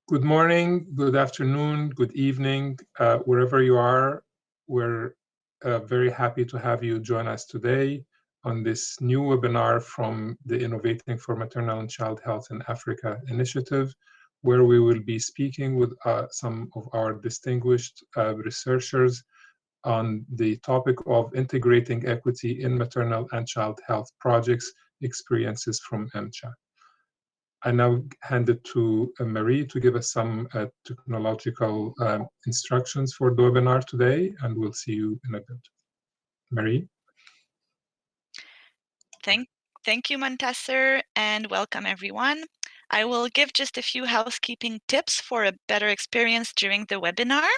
Good morning, good afternoon, good evening, wherever you are. We're very happy to have you join us today on this new webinar from the Innovating for Maternal and Child Health in Africa initiative, where we will be speaking with some of our distinguished researchers on the topic of integrating equity in maternal and child health projects, experiences from IMCHA. I now hand it to Marie to give us some technological instructions for the webinar today, and we'll see you in a bit. Marie? Thank you, Montasser, and welcome everyone. I will give just a few housekeeping tips for a better experience during the webinar.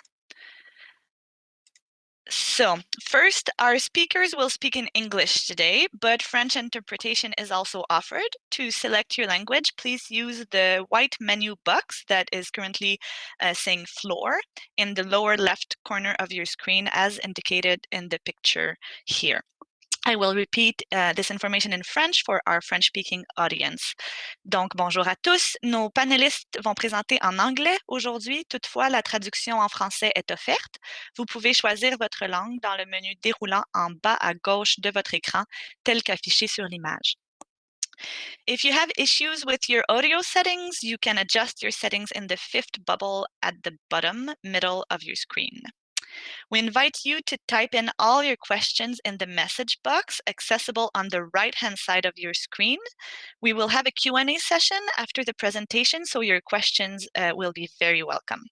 So first, our speakers will speak in English today, but French interpretation is also offered. To select your language, please use the white menu box that is currently saying floor in the lower left corner of your screen as indicated in the picture here. I will repeat this information in French for our French-speaking audience. Donc, bonjour à tous. Nos panélistes vont présenter en anglais aujourd'hui. Toutefois, la traduction en français est offerte. Vous pouvez choisir votre langue dans le menu déroulant en bas à gauche de votre écran, tel qu'affiché sur l'image. If you have issues with your audio settings, you can adjust your settings in the fifth bubble at the bottom middle of your screen. We invite you to type in all your questions in the message box accessible on the right-hand side of your screen. We will have a Q&A session after the presentation, so your questions will be very welcome.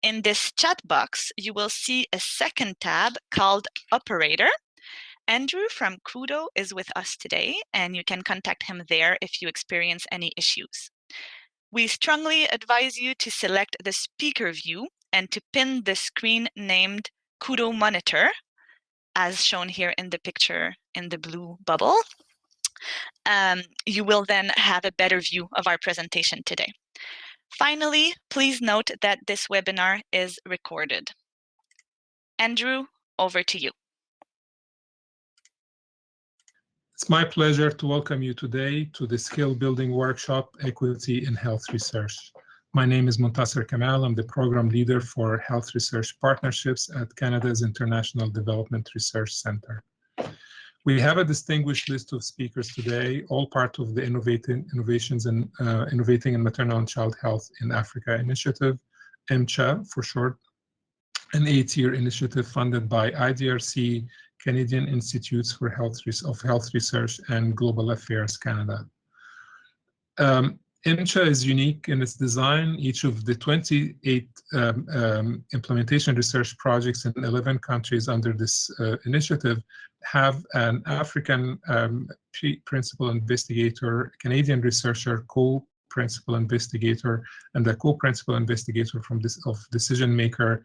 In this chat box, you will see a second tab called Operator. Andrew from Kudo is with us today, and you can contact him there if you experience any issues. We strongly advise you to select the speaker view and to pin the screen named Kudo Monitor, as shown here in the picture in the blue bubble. You will then have a better view of our presentation today. Finally, please note that this webinar is recorded. Andrew, over to you. It's my pleasure to welcome you today to the Skill Building Workshop, Equity in Health Research. My name is Montasser Kamal. I'm the Program Leader for Health Research Partnerships at Canada's International Development Research Centre. We have a distinguished list of speakers today, all part of the Innovating in Maternal and Child Health in Africa initiative, IMCHA for short, an 8-year initiative funded by IDRC, Canadian Institutes for Health Research, and Global Affairs Canada. IMCHA is unique in its design. Each of the 28 implementation research projects in 11 countries under this initiative have an African principal investigator, Canadian researcher, co-principal investigator, and a co-principal investigator from a decision maker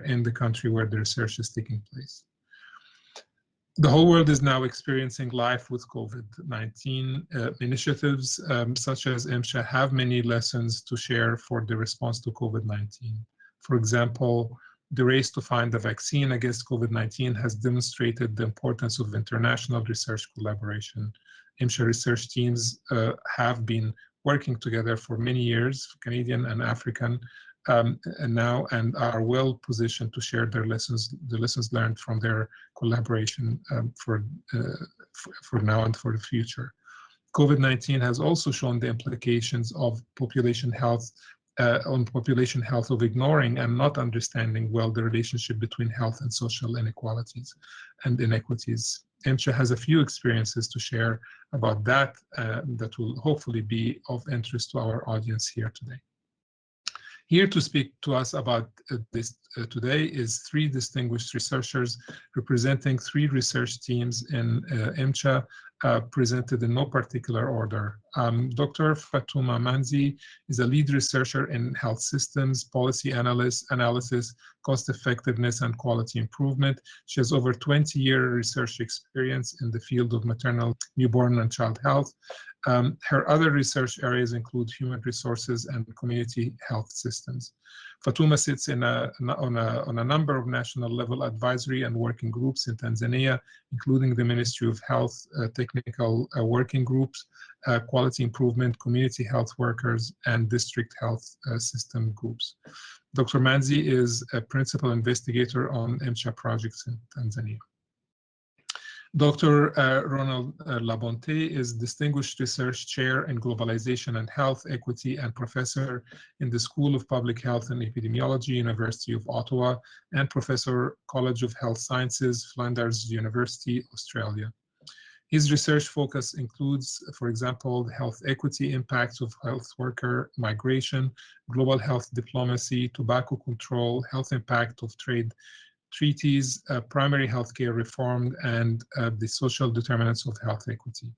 in the country where the research is taking place. The whole world is now experiencing life with COVID-19. Initiatives such as IMCHA have many lessons to share for the response to COVID-19. For example, the race to find a vaccine against COVID-19 has demonstrated the importance of international research collaboration. IMCHA research teams have been working together for many years, Canadian and African, and are well positioned to share the lessons learned from their collaboration for now and for the future. COVID-19 has also shown the implications of population health of ignoring and not understanding well the relationship between health and social inequalities and inequities. IMCHA has a few experiences to share about that that will hopefully be of interest to our audience here today. Here to speak to us about this today is 3 distinguished researchers representing 3 research teams in IMCHA, presented in no particular order. Dr. Fatuma Manzi is a lead researcher in health systems, policy analysis, cost effectiveness, and quality improvement. She has over 20-year research experience in the field of maternal, newborn, and child health, Her other research areas include human resources and community health systems. Fatuma sits on a number of national level advisory and working groups in Tanzania, including the Ministry of Health technical working groups, quality improvement, community health workers, and district health system groups. Dr. Manzi is a principal investigator on IMCHA projects in Tanzania. Dr. Ronald Labonte is Distinguished Research Chair in Globalization and Health Equity and Professor in the School of Public Health and Epidemiology, University of Ottawa, and Professor, College of Health Sciences, Flinders University, Australia. His research focus includes, for example, the health equity impacts of health worker migration, global health diplomacy, tobacco control, health impact of trade treaties, primary healthcare reform, and the social determinants of health equity.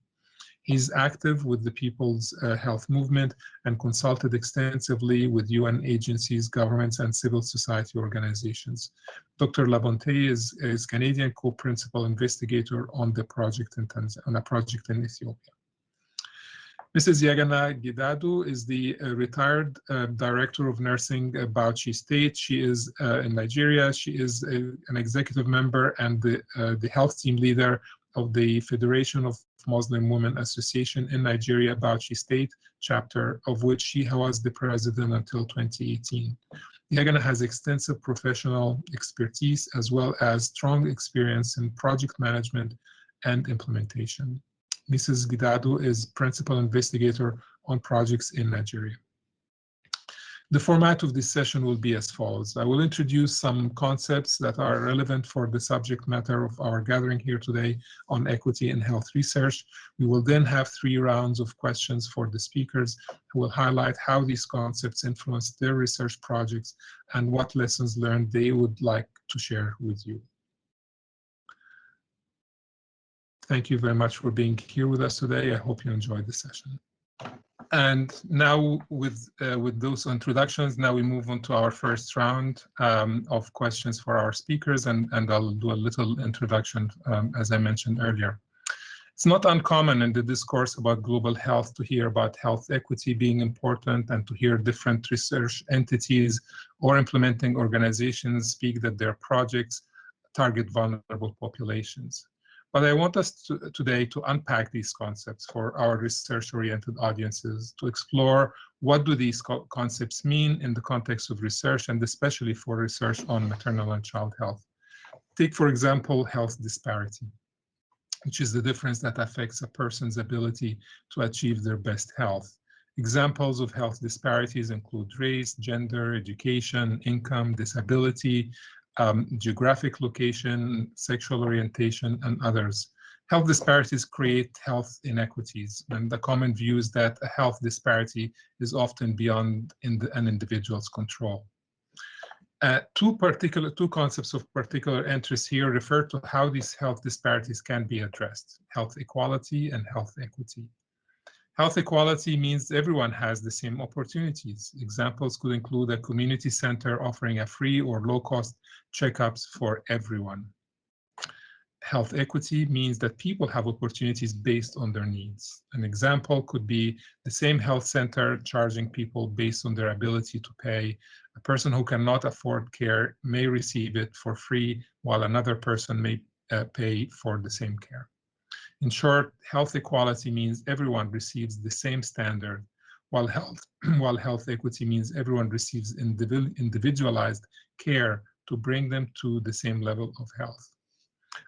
He's active with the People's Health Movement and consulted extensively with UN agencies, governments, and civil society organizations. Dr. Labonte is Canadian co-principal investigator on the project on a project in Ethiopia. Mrs. Yagana Gidadu is the retired Director of Nursing Bauchi State. She is in Nigeria. She is an executive member and the health team leader of the Federation of Muslim Women Association in Nigeria, Bauchi State chapter, of which she was the president until 2018. Yagana has extensive professional expertise as well as strong experience in project management and implementation. Mrs. Gidadu is principal investigator on projects in Nigeria. The format of this session will be as follows. I will introduce some concepts that are relevant for the subject matter of our gathering here today on equity in health research. We will then have 3 rounds of questions for the speakers who will highlight how these concepts influence their research projects and what lessons learned they would like to share with you. Thank you very much for being here with us today. I hope you enjoyed the session. And now with those introductions, now we move on to our first round of questions for our speakers, and I'll do a little introduction as I mentioned earlier. It's not uncommon in the discourse about global health to hear about health equity being important and to hear different research entities or implementing organizations speak that their projects target vulnerable populations. But I want us today to unpack these concepts for our research-oriented audiences, to explore what do these concepts mean in the context of research, and especially for research on maternal and child health. Take, for example, health disparity, which is the difference that affects a person's ability to achieve their best health. Examples of health disparities include race, gender, education, income, disability, geographic location, sexual orientation, and others. Health disparities create health inequities, and the common view is that a health disparity is often beyond an individual's control. Two concepts of particular interest here refer to how these health disparities can be addressed: health equality and health equity. Health equality means everyone has the same opportunities. Examples could include a community center offering a free or low-cost checkups for everyone. Health equity means that people have opportunities based on their needs. An example could be the same health center charging people based on their ability to pay. A person who cannot afford care may receive it for free, while another person may pay for the same care. In short, health equality means everyone receives the same standard, while health equity means everyone receives individualized care to bring them to the same level of health.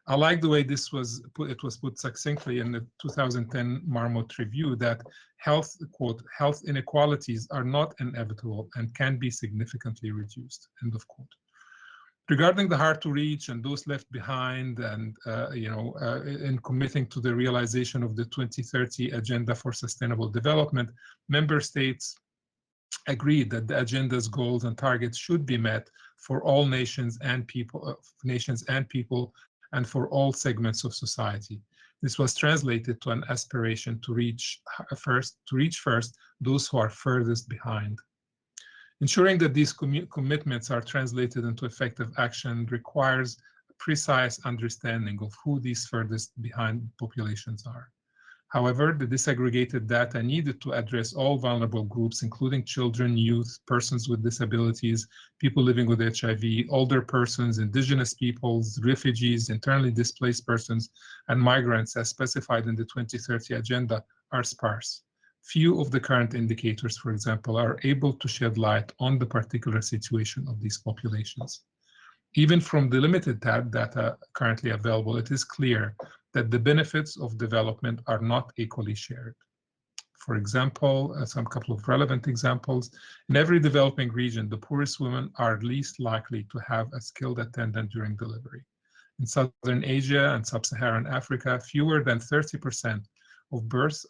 I like the way it was put succinctly in the 2010 Marmot Review that health inequalities are not inevitable and can be significantly reduced, end of quote. Regarding the hard to reach and those left behind, and in committing to the realization of the 2030 Agenda for Sustainable Development, member states agreed that the agenda's goals and targets should be met for all nations and people, and for all segments of society. This was translated to an aspiration to reach first those who are furthest behind. Ensuring that these commitments are translated into effective action requires a precise understanding of who these furthest behind populations are. However, the disaggregated data needed to address all vulnerable groups, including children, youth, persons with disabilities, people living with HIV, older persons, indigenous peoples, refugees, internally displaced persons, and migrants as specified in the 2030 Agenda are sparse. Few of the current indicators, for example, are able to shed light on the particular situation of these populations. Even from the limited data currently available, it is clear that the benefits of development are not equally shared. For example, some couple of relevant examples. In every developing region, the poorest women are least likely to have a skilled attendant during delivery. In Southern Asia and Sub-Saharan Africa, fewer than 30% of births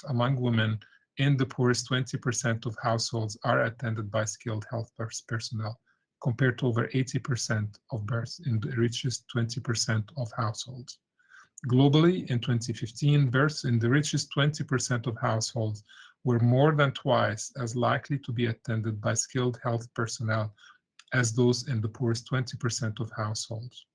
among women in the poorest 20% of households are attended by skilled health personnel, compared to over 80% of births in the richest 20% of households. Globally, in 2015, births in the richest 20% of households were more than twice as likely to be attended by skilled health personnel as those in the poorest 20% of households.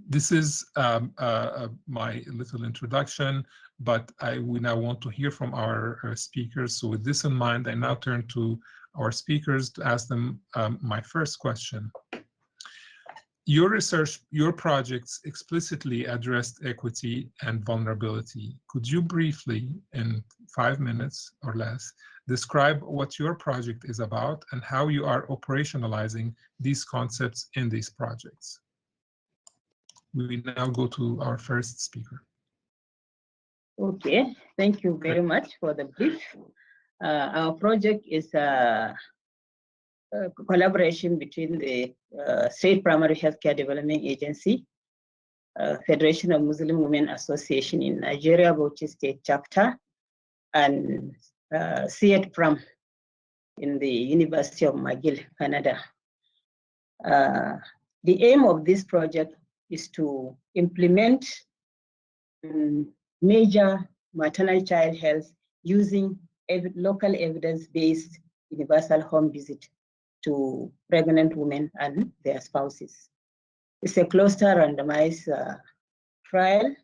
This is my little introduction, but we now want to hear from our speakers. So with this in mind, I now turn to our speakers to ask them my first question. Your research, your projects explicitly addressed equity and vulnerability. Could you briefly, in 5 minutes or less, describe what your project is about and how you are operationalizing these concepts in these projects? We now go to our first speaker. Okay, thank you very much for the brief. Our project is a collaboration between the State Primary Healthcare Development Agency, Federation of Muslim Women Association in Nigeria, Bauchi State Chapter, and CEDPRAM in the University of McGill, Canada. The aim of this project is to implement major maternal child health using local evidence-based universal home visit to pregnant women and their spouses. It's a cluster randomized trial,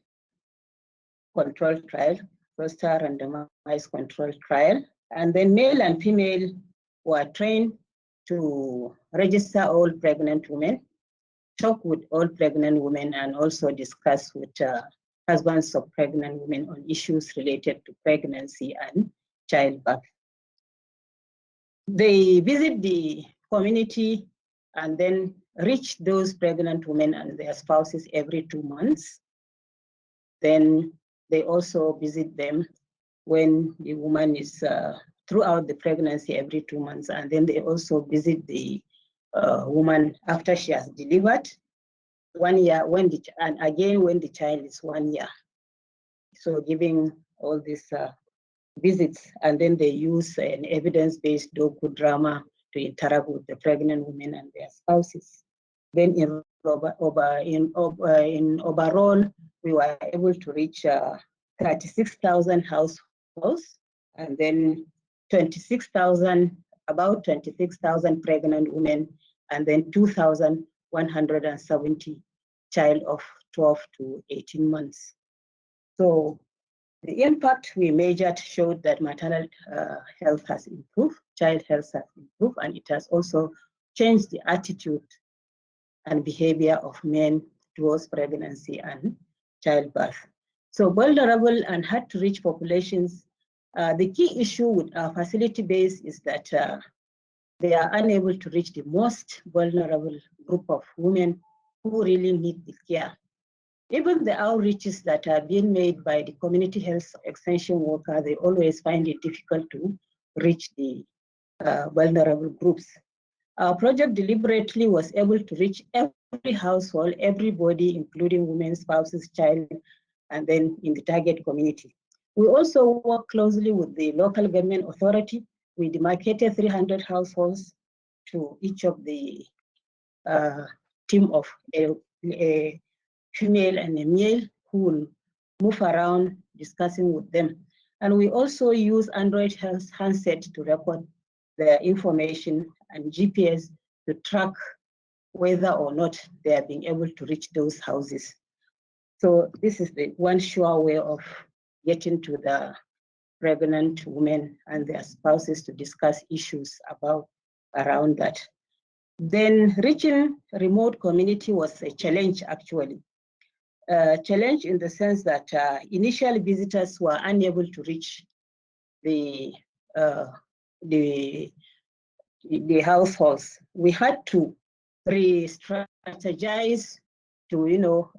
controlled trial, cluster randomized controlled trial. And then male and female were trained to register all pregnant women, talk with all pregnant women, and also discuss with husbands of pregnant women on issues related to pregnancy and childbirth. They visit the community and then reach those pregnant women and their spouses every 2 months. Then they also visit them when the woman is throughout the pregnancy every 2 months, and then they also visit the woman after she has delivered 1 year, and again when the child is 1 year. So giving all these visits, and then they use an evidence-based docudrama to interact with the pregnant women and their spouses. Then in overall, we were able to reach 36,000 households, and then about 26,000 pregnant women, and then 2,170 child of 12 to 18 months. So the impact we measured showed that maternal health has improved, child health has improved, and it has also changed the attitude and behavior of men towards pregnancy and childbirth. So vulnerable and hard to reach populations, the key issue with our facility base is that they are unable to reach the most vulnerable group of women who really need the care. Even the outreaches that are being made by the community health extension worker, they always find it difficult to reach the vulnerable groups. Our project deliberately was able to reach every household, everybody, including women, spouses, child, and then in the target community. We also work closely with the local government authority. We demarcated 300 households to each of the team of a female and a male who will move around discussing with them. And we also use Android handset to record their information and GPS to track whether or not they are being able to reach those houses. So this is the one sure way of getting to the pregnant women and their spouses to discuss issues around that. Then reaching remote community was a challenge, actually. Challenge in the sense that initial visitors were unable to reach the households. We had to re-strategize to,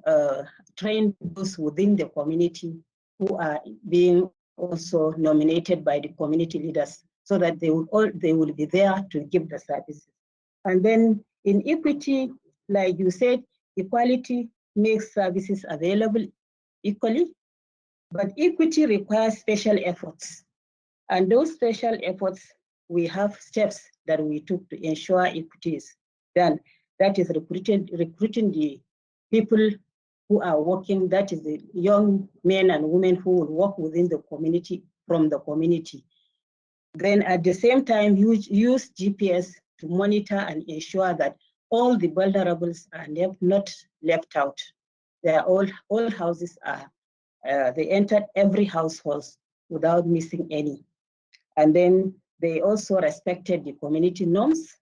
train those within the community who are being also nominated by the community leaders, so that they will be there to give the services. And then in equity, like you said, equality makes services available equally, but equity requires special efforts. And those special efforts, we have steps that we took to ensure equity is done. That is recruiting the people who are working, that is the young men and women who will work within the community, from the community. Then at the same time, use GPS to monitor and ensure that all the vulnerables are not left out. They are all houses are, they entered every household without missing any. And then they also respected the community norms.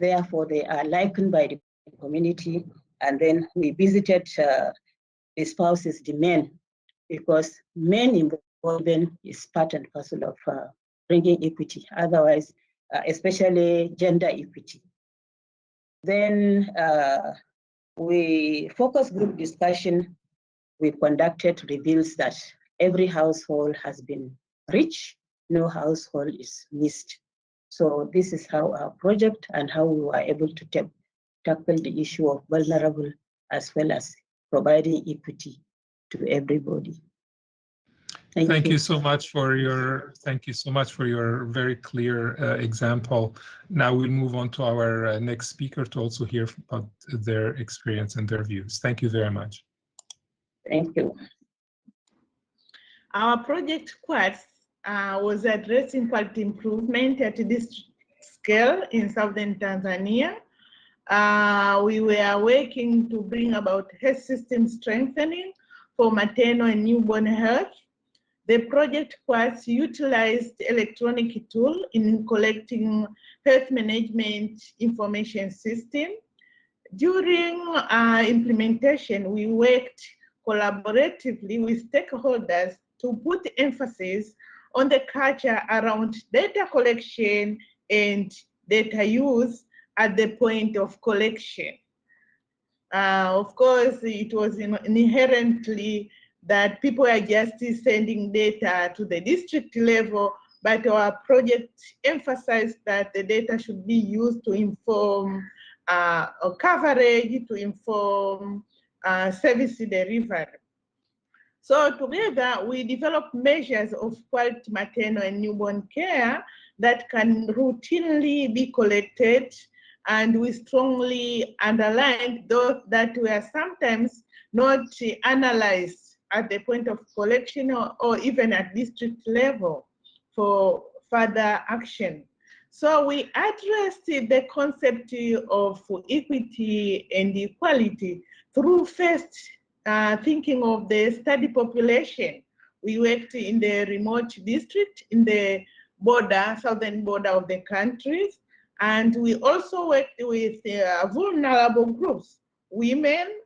Therefore, they are likened by the community. And then we visited the spouses, the men, because men involvement is part and parcel of bringing equity. Otherwise, especially gender equity. Then focus group discussion we conducted reveals that every household has been reached, no household is missed. So this is how our project and how we were able to tackle the issue of vulnerable, as well as providing equity to everybody. Thank you so much for your very clear example. Now we'll move on to our next speaker to also hear about their experience and their views. Thank you very much. Thank you. Our project Quartz was addressing quality improvement at this scale in southern Tanzania. We were working to bring about health system strengthening for maternal and newborn health. The project Quartz utilized electronic tool in collecting health management information system. During implementation, we worked collaboratively with stakeholders to put emphasis on the culture around data collection and data use at the point of collection. Of course, it was inherently that people are just sending data to the district level, but our project emphasized that the data should be used to inform coverage, to inform service delivery. So together, we developed measures of quality maternal and newborn care that can routinely be collected, and we strongly underlined those that were sometimes not analyzed at the point of collection or even at district level for further action. So we addressed the concept of equity and equality through first thinking of the study population. We worked in the remote district, in the southern border of the countries, and we also worked with vulnerable groups, women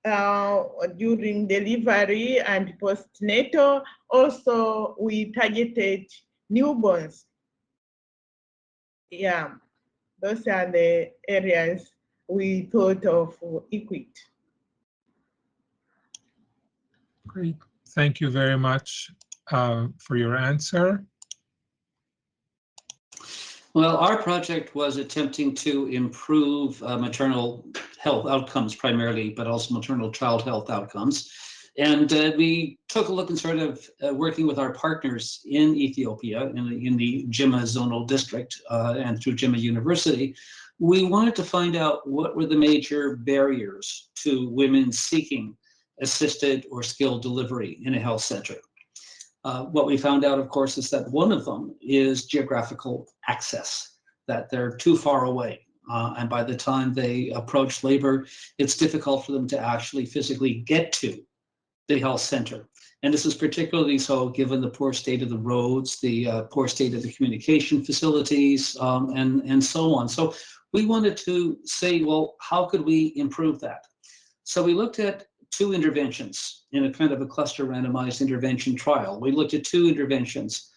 during delivery and postnatal. Also, we targeted newborns. Yeah, those are the areas we thought of equity. Great. Thank you very much for your answer. Well, our project was attempting to improve maternal health outcomes primarily, but also maternal child health outcomes. And we took a look and sort of working with our partners in Ethiopia, in the IMCHA zonal district and through IMCHA University. We wanted to find out what were the major barriers to women seeking assisted or skilled delivery in a health center. What we found out, of course, is that one of them is geographical access, that they're too far away. And by the time they approach labor, it's difficult for them to actually physically get to the health center. And this is particularly so given the poor state of the roads, the poor state of the communication facilities, and so on. So we wanted to say, well, how could we improve that? So we looked at 2 interventions in a kind of a cluster randomized intervention trial. We looked at 2 interventions.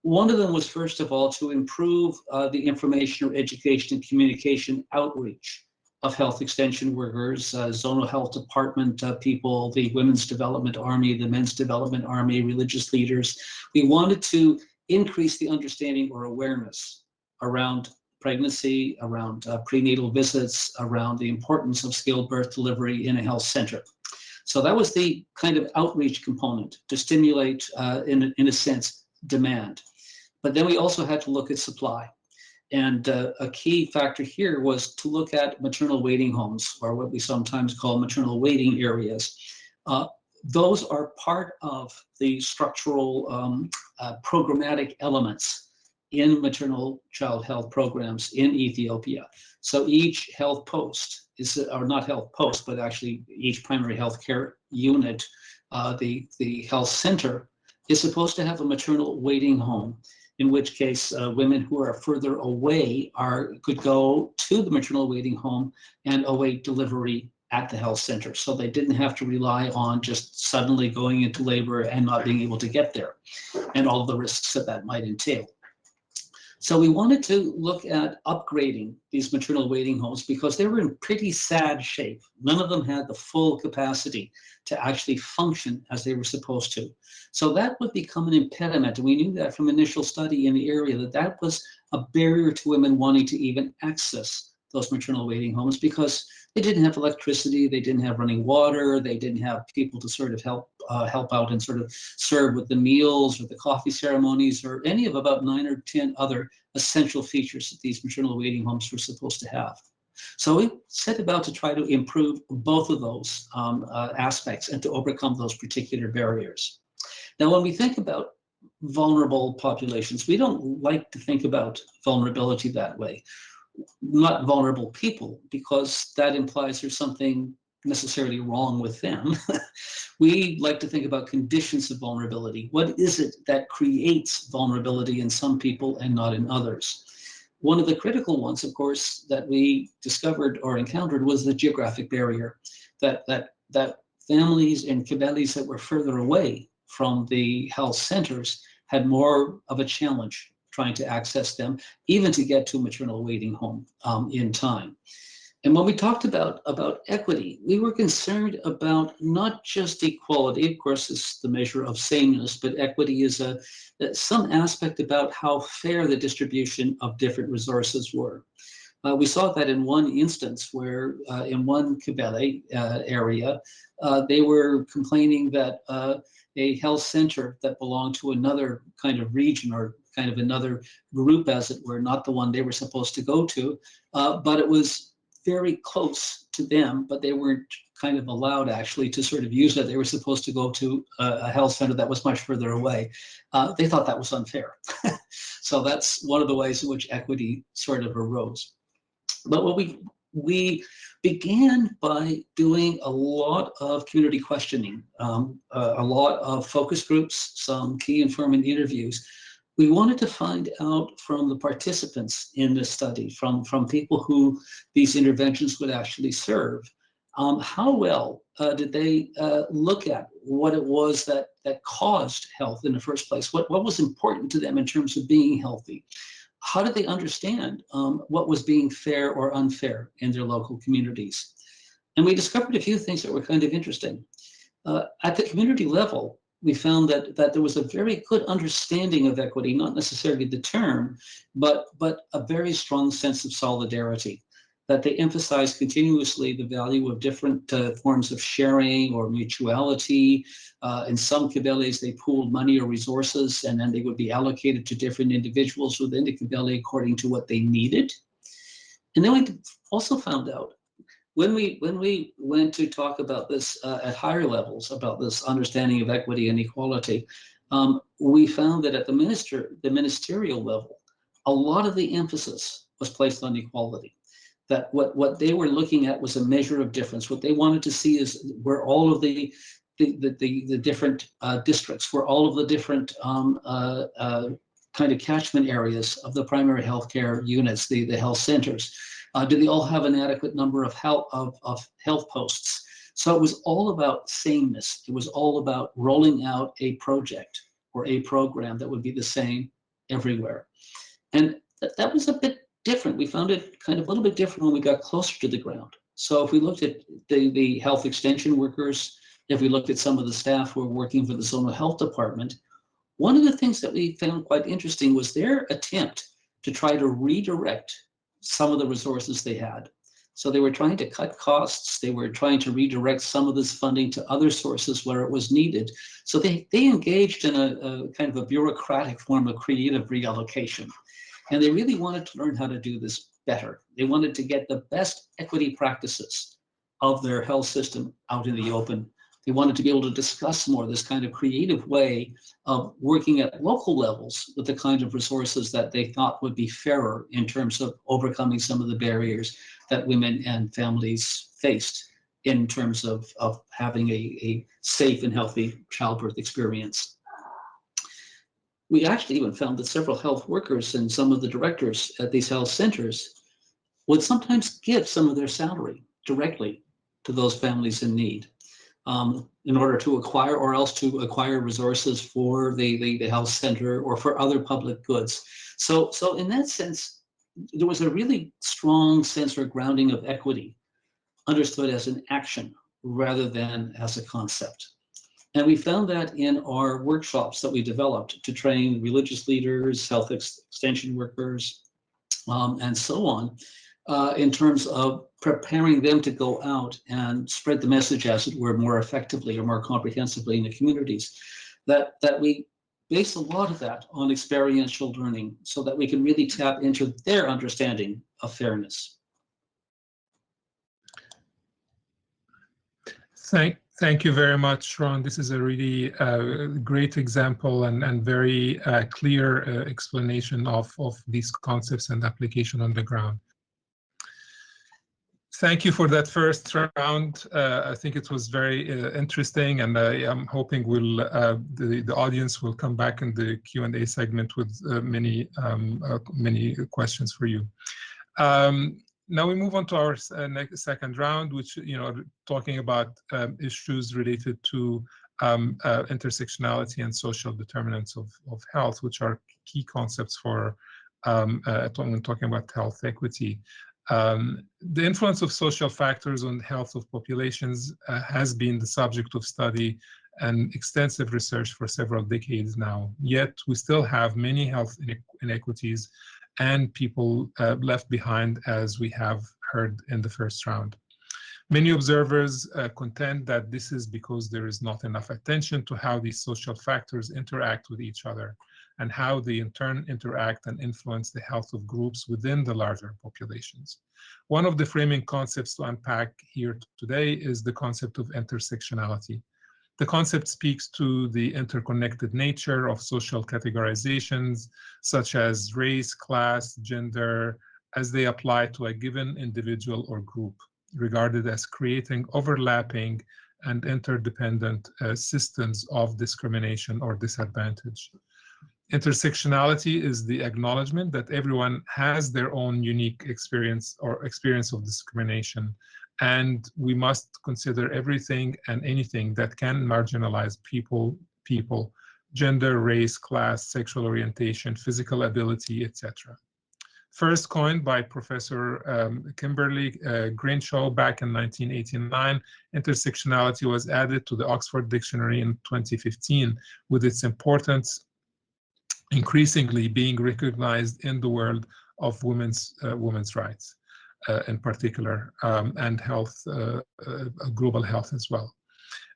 One of them was, first of all, to improve the information or education and communication outreach of health extension workers, zonal health department people, the Women's Development Army, the Men's Development Army, religious leaders. We wanted to increase the understanding or awareness around pregnancy, around prenatal visits, around the importance of skilled birth delivery in a health center. So that was the kind of outreach component to stimulate, in a sense, demand. But then we also had to look at supply. And a key factor here was to look at maternal waiting homes, or what we sometimes call maternal waiting areas. Those are part of the structural programmatic elements in maternal child health programs in Ethiopia. So each health post is, or not health post, but actually each primary health care unit, the health center, is supposed to have a maternal waiting home, in which case women who are further away could go to the maternal waiting home and await delivery at the health center. So they didn't have to rely on just suddenly going into labor and not being able to get there, and all the risks that might entail. So we wanted to look at upgrading these maternal waiting homes because they were in pretty sad shape. None of them had the full capacity to actually function as they were supposed to. So that would become an impediment. And we knew that from initial study in the area that was a barrier to women wanting to even access those maternal waiting homes because they didn't have electricity, they didn't have running water, they didn't have people to sort of help out and sort of serve with the meals or the coffee ceremonies or any of about 9 or 10 other essential features that these maternal waiting homes were supposed to have. So we set about to try to improve both of those aspects and to overcome those particular barriers. Now, when we think about vulnerable populations, we don't like to think about vulnerability that way. Not vulnerable people, because that implies there's something necessarily wrong with them. We like to think about conditions of vulnerability. What is it that creates vulnerability in some people and not in others? One of the critical ones, of course, that we discovered or encountered was the geographic barrier, that families in Kibeles that were further away from the health centers had more of a challenge trying to access them, even to get to a maternal waiting home in time. And when we talked about equity, we were concerned about not just equality, of course, it's the measure of sameness, but equity is some aspect about how fair the distribution of different resources were. We saw that in one instance where in one Kibele area, they were complaining that a health center that belonged to another kind of region or kind of another group, as it were, not the one they were supposed to go to, but it was very close to them, but they weren't kind of allowed actually to sort of use it. They were supposed to go to a health center that was much further away. They thought that was unfair. So that's one of the ways in which equity sort of arose. But what we began by doing a lot of community questioning, a lot of focus groups, some key informant interviews. We wanted to find out from the participants in this study, from people who these interventions would actually serve, how well did they look at what it was that caused health in the first place? What was important to them in terms of being healthy? How did they understand what was being fair or unfair in their local communities? And we discovered a few things that were kind of interesting. At the community level, we found that there was a very good understanding of equity, not necessarily the term, but a very strong sense of solidarity, that they emphasized continuously the value of different forms of sharing or mutuality. In some Kibeles, they pooled money or resources, and then they would be allocated to different individuals within the Kibele according to what they needed. And then we also found out, when we went to talk about this at higher levels, about this understanding of equity and equality, we found that at the ministerial level, a lot of the emphasis was placed on equality. That what they were looking at was a measure of difference. What they wanted to see is were all of the the different districts, where all of the different kind of catchment areas of the primary healthcare units, the health centers, do they all have an adequate number of health posts? So it was all about sameness. It was all about rolling out a project or a program that would be the same everywhere. And that was a bit different. We found it kind of a little bit different when we got closer to the ground. So if we looked at the health extension workers, if we looked at some of the staff who were working for the zonal health department, one of the things that we found quite interesting was their attempt to try to redirect some of the resources they had. So they were trying to cut costs. They were trying to redirect some of this funding to other sources where it was needed. So they engaged in a kind of a bureaucratic form of creative reallocation. And they really wanted to learn how to do this better. They wanted to get the best equity practices of their health system out in the open. They wanted to be able to discuss more this kind of creative way of working at local levels with the kind of resources that they thought would be fairer in terms of overcoming some of the barriers that women and families faced in terms of having a safe and healthy childbirth experience. We actually even found that several health workers and some of the directors at these health centers would sometimes give some of their salary directly to those families in need, in order to acquire, or else to acquire resources for the health center or for other public goods. So in that sense, there was a really strong sense or grounding of equity, understood as an action rather than as a concept. And we found that in our workshops that we developed to train religious leaders, health extension workers, and so on, in terms of preparing them to go out and spread the message, as it were, more effectively or more comprehensively in the communities, that we base a lot of that on experiential learning so that we can really tap into their understanding of fairness. Thank you very much, Ron. This is a really great example and very clear explanation of these concepts and application on the ground. Thank you for that first round. I think it was very interesting, and I am hoping the audience will come back in the Q&A segment with many questions for you. Now we move on to our second round, which talking about issues related to intersectionality and social determinants of health, which are key concepts for when talking about health equity. The influence of social factors on the health of populations has been the subject of study and extensive research for several decades now. Yet we still have many health inequities and people left behind, as we have heard in the first round. Many observers contend that this is because there is not enough attention to how these social factors interact with each other and how they in turn interact and influence the health of groups within the larger populations. One of the framing concepts to unpack here today is the concept of intersectionality. The concept speaks to the interconnected nature of social categorizations, such as race, class, gender, as they apply to a given individual or group, regarded as creating overlapping and interdependent systems of discrimination or disadvantage. Intersectionality is the acknowledgement that everyone has their own unique experience or experience of discrimination, and we must consider everything and anything that can marginalize people, gender, race, class, sexual orientation, physical ability, etc. First coined by Professor Kimberly Grinshaw back in 1989, intersectionality was added to the Oxford Dictionary in 2015, with its importance increasingly being recognized in the world of women's rights in particular, and health, global health as well.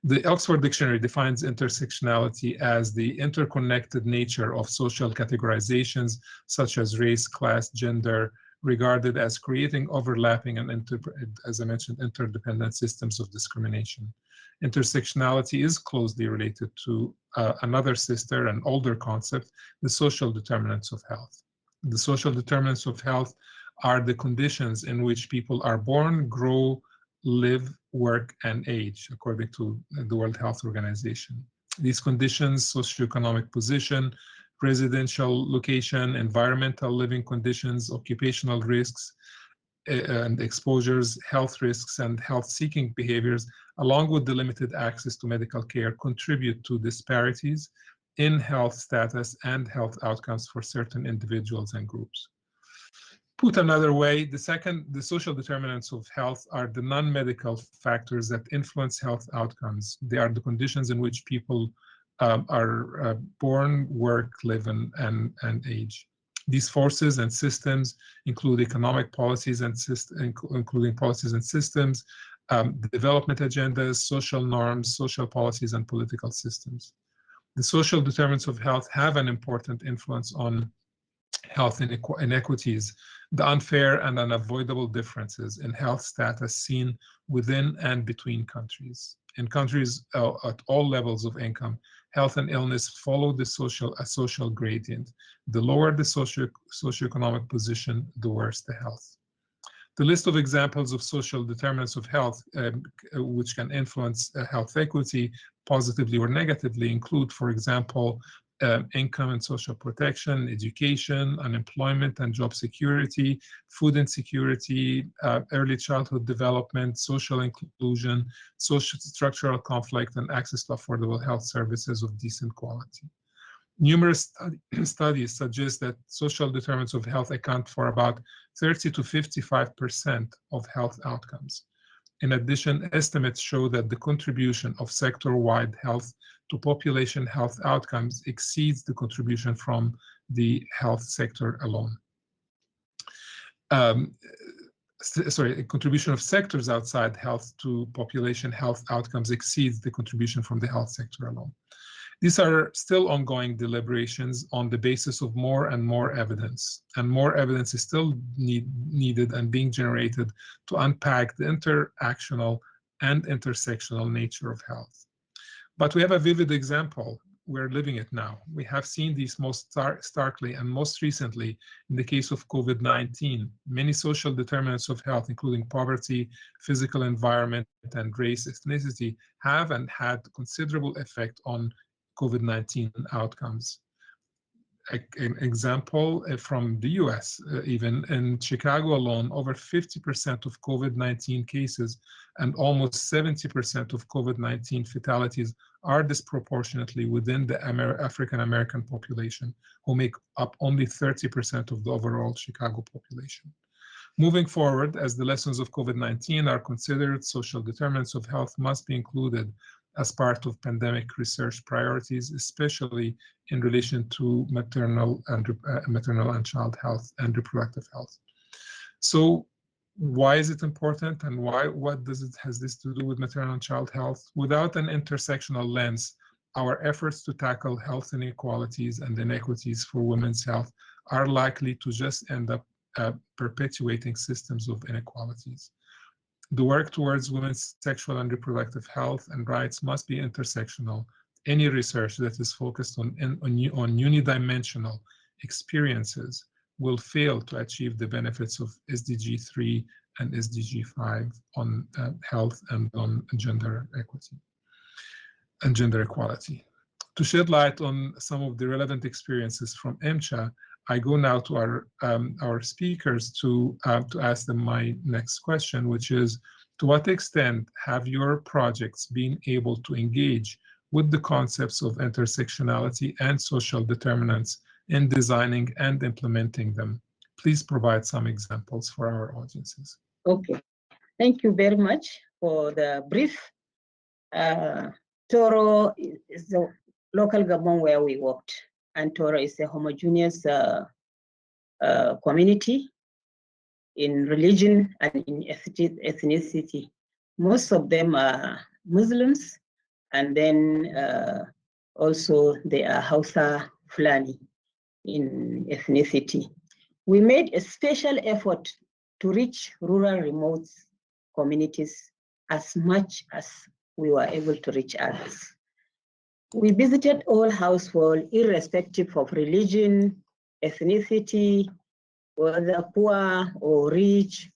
The Oxford Dictionary defines intersectionality as the interconnected nature of social categorizations such as race, class, gender, regarded as creating overlapping and, as I mentioned, interdependent systems of discrimination. Intersectionality is closely related to another sister and older concept, the social determinants of health. The social determinants of health are the conditions in which people are born, grow, live, work, and age, according to the World Health Organization. These conditions, socioeconomic position, residential location, environmental living conditions, occupational risks, and exposures, health risks, and health-seeking behaviors, along with the limited access to medical care, contribute to disparities in health status and health outcomes for certain individuals and groups. Put another way, the social determinants of health are the non-medical factors that influence health outcomes. They are the conditions in which people are born, work, live, and age. These forces and systems include economic policies and including policies and systems, development agendas, social norms, social policies, and political systems. The social determinants of health have an important influence on health inequities, the unfair and unavoidable differences in health status seen within and between countries. In countries at all levels of income, health and illness follow a social gradient. The lower the socioeconomic position, the worse the health. The list of examples of social determinants of health which can influence health equity positively or negatively include, for example, income and social protection, education, unemployment and job security, food insecurity, early childhood development, social inclusion, social structural conflict, and access to affordable health services of decent quality. Numerous studies suggest that social determinants of health account for about 30 to 55% of health outcomes. In addition, estimates show that the contribution of sector-wide health to population health outcomes exceeds the contribution from the health sector alone. Contribution of sectors outside health to population health outcomes exceeds the contribution from the health sector alone. These are still ongoing deliberations on the basis of more and more evidence, and more evidence is still needed and being generated to unpack the interactional and intersectional nature of health. But we have a vivid example. We're living it now. We have seen these most starkly and most recently in the case of COVID-19. Many social determinants of health, including poverty, physical environment, and race, ethnicity, have and had considerable effect on COVID-19 outcomes. An example from the US, even in Chicago alone, over 50% of COVID-19 cases and almost 70% of COVID-19 fatalities are disproportionately within the African-American population, who make up only 30% of the overall Chicago population. Moving forward, as the lessons of COVID-19 are considered, social determinants of health must be included as part of pandemic research priorities, especially in relation to maternal and child health and reproductive health. So why is it important, and what has this to do with maternal and child health? Without an intersectional lens, our efforts to tackle health inequalities and inequities for women's health are likely to just end up perpetuating systems of inequalities. The work towards women's sexual and reproductive health and rights must be intersectional. Any research that is focused on unidimensional experiences will fail to achieve the benefits of SDG 3 and SDG 5 on health and on gender equity and gender equality. To shed light on some of the relevant experiences from IMCHA, I go now to our speakers to ask them my next question, which is, to what extent have your projects been able to engage with the concepts of intersectionality and social determinants in designing and implementing them? Please provide some examples for our audiences. Okay, thank you very much for the brief. Toro is the local government where we worked, and Toro is a homogeneous community in religion and in ethnicity. Most of them are Muslims, and then also they are Hausa Fulani in ethnicity. We made a special effort to reach rural remote communities as much as we were able to reach others. We visited all households, irrespective of religion, ethnicity, whether poor or rich,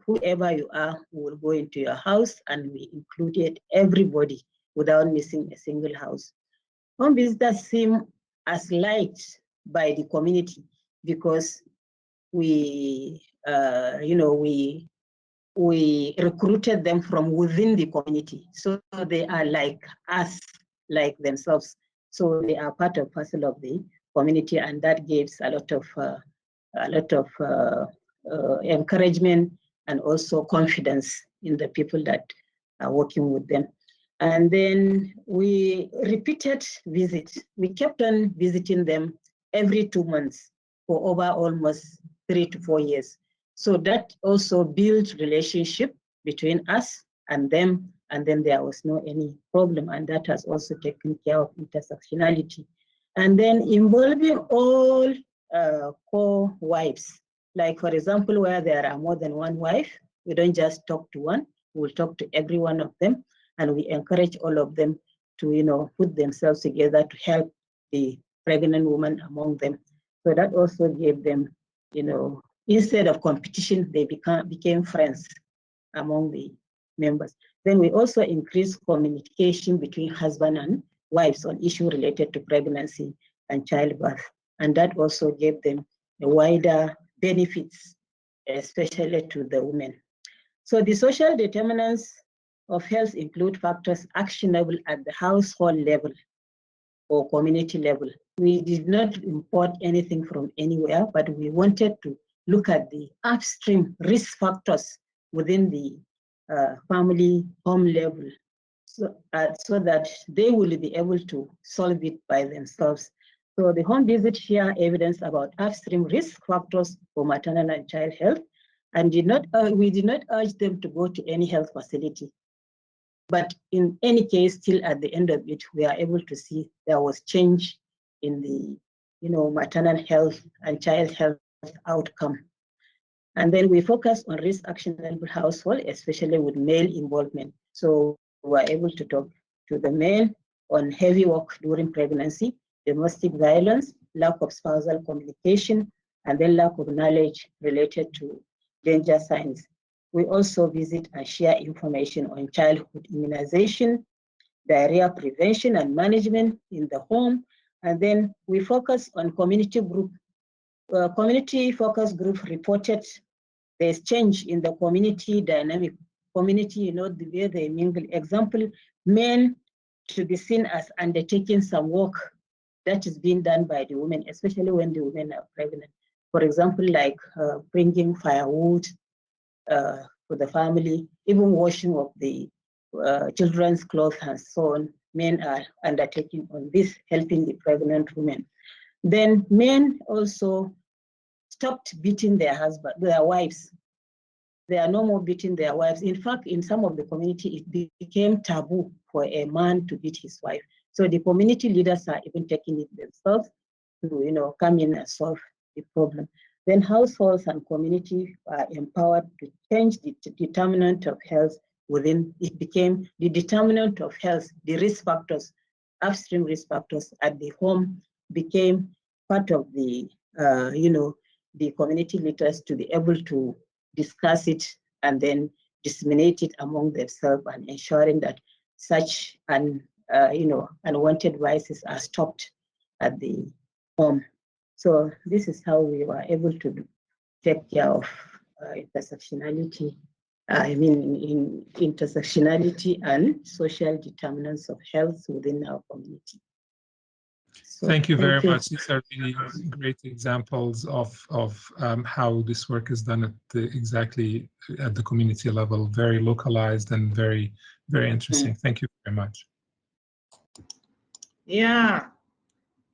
whoever you are, we will go into your house, and we included everybody without missing a single house. Home visitors seem as liked by the community because we recruited them from within the community. So they are like us, like themselves. So they are part and parcel of the community, and that gives a lot of encouragement and also confidence in the people that are working with them. And then we repeated visits. We kept on visiting them every 2 months for over almost 3 to 4 years. So that also built relationship between us and them, and then there was no any problem, and that has also taken care of intersectionality. And then involving all co-wives, like for example, where there are more than one wife, we don't just talk to one, we'll talk to every one of them, and we encourage all of them to, put themselves together to help the pregnant woman among them. So that also gave them, instead of competition, they became friends among the members. Then we also increased communication between husband and wives on issues related to pregnancy and childbirth. And that also gave them a wider benefits, especially to the women. So the social determinants of health include factors actionable at the household level or community level. We did not import anything from anywhere, but we wanted to look at the upstream risk factors within the family home level so that they will be able to solve it by themselves. So the home visit share evidence about upstream risk factors for maternal and child health, and we did not urge them to go to any health facility. But in any case, still at the end of it, we are able to see there was change in the maternal health and child health outcome. And then we focus on risk actionable household, especially with male involvement. So we were able to talk to the male on heavy work during pregnancy, domestic violence, lack of spousal communication, and then lack of knowledge related to danger signs. We also visit and share information on childhood immunization, diarrhea prevention and management in the home. And then we focus on community group. Community focus group reported there's change in the community dynamic. Community, the way they mingle. Example, men to be seen as undertaking some work that is being done by the women, especially when the women are pregnant. For example, like bringing firewood for the family, even washing of the children's clothes and so on. Men are undertaking on this, helping the pregnant women. Then men also stopped beating their wives. They are no more beating their wives. In fact, in some of the community, it became taboo for a man to beat his wife. So the community leaders are even taking it themselves to, come in and solve the problem. Then households and community are empowered to change the determinant of health within. It became the determinant of health, the risk factors, upstream risk factors at the home became part of the, the community leaders to be able to discuss it and then disseminate it among themselves and ensuring that such unwanted vices are stopped at the home. So this is how we were able to take care of intersectionality. In intersectionality and social determinants of health within our community. So, thank you very much. These are really great examples of how this work is done exactly at the community level, very localized and very, very interesting. Thank you very much. Yeah.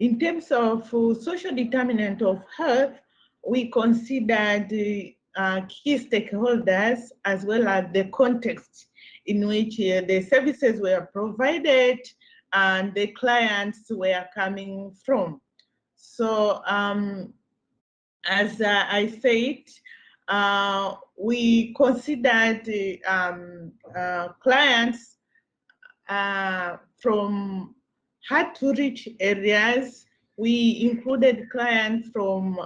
In terms of social determinant of health, we consider the key stakeholders as well as the context in which the services were provided and the clients were coming from. So as I said, we considered clients from hard-to-reach areas. We included clients from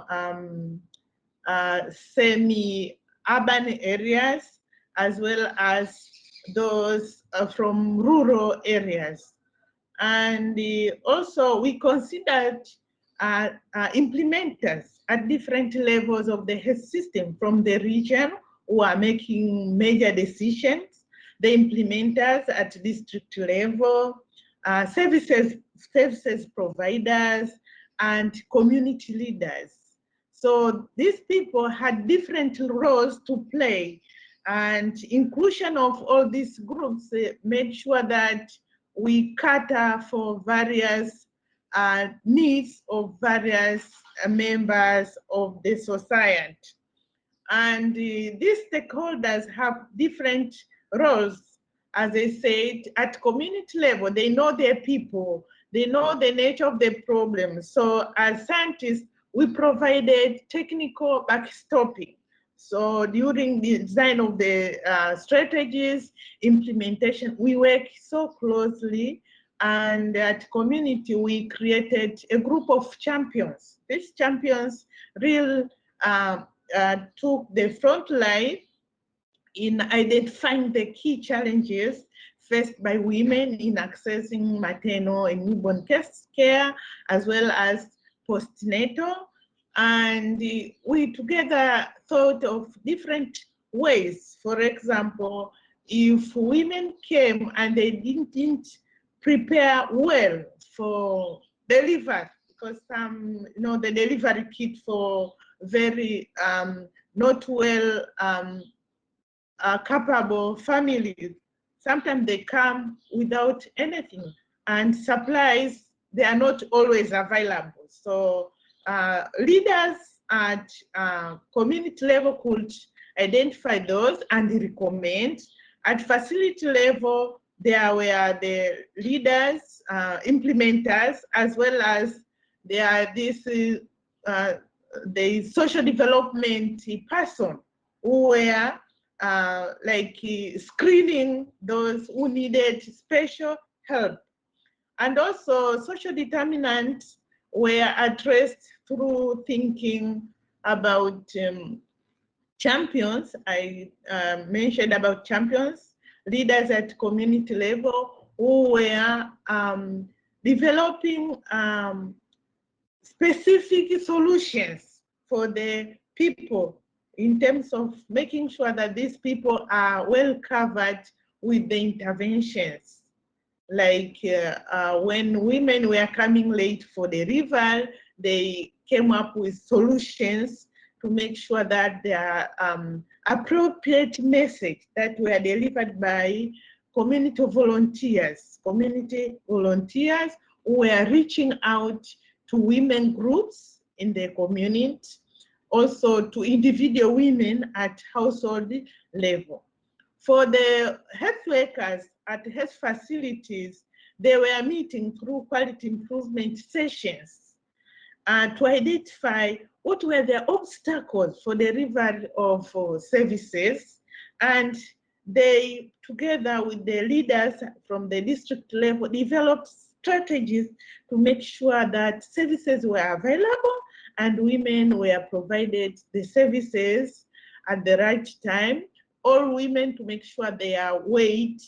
semi-urban urban areas as well as those from rural areas. And also we considered implementers at different levels of the health system from the region who are making major decisions, the implementers at district level, services providers, and community leaders. So these people had different roles to play, and inclusion of all these groups made sure that we cater for various needs of various members of the society. And these stakeholders have different roles. As I said, at community level, they know their people, they know the nature of the problem. So as scientists, we provided technical backstopping. So during the design of the strategies, implementation, we work so closely. And at community, we created a group of champions. These champions really took the front line in identifying the key challenges faced by women in accessing maternal and newborn care, as well as postnatal. And we together thought of different ways. For example, if women came and they didn't prepare well for delivery, because some, the delivery kit for very not well capable families, sometimes they come without anything, and supplies, they are not always available. So leaders at community level could identify those and recommend. At facility level, there were the leaders, implementers, as well as there are this the social development person who were screening those who needed special help. And also social determinants were addressed through thinking about champions. I mentioned about champions, leaders at community level who were developing specific solutions for the people in terms of making sure that these people are well covered with the interventions. Like when women were coming late for the river, they came up with solutions to make sure that there are appropriate messages that were delivered by community volunteers who were reaching out to women groups in the community, also to individual women at household level. For the health workers at health facilities, they were meeting through quality improvement sessions to identify what were the obstacles for the delivery of services, and they, together with the leaders from the district level, developed strategies to make sure that services were available and women were provided the services at the right time. All women to make sure their weight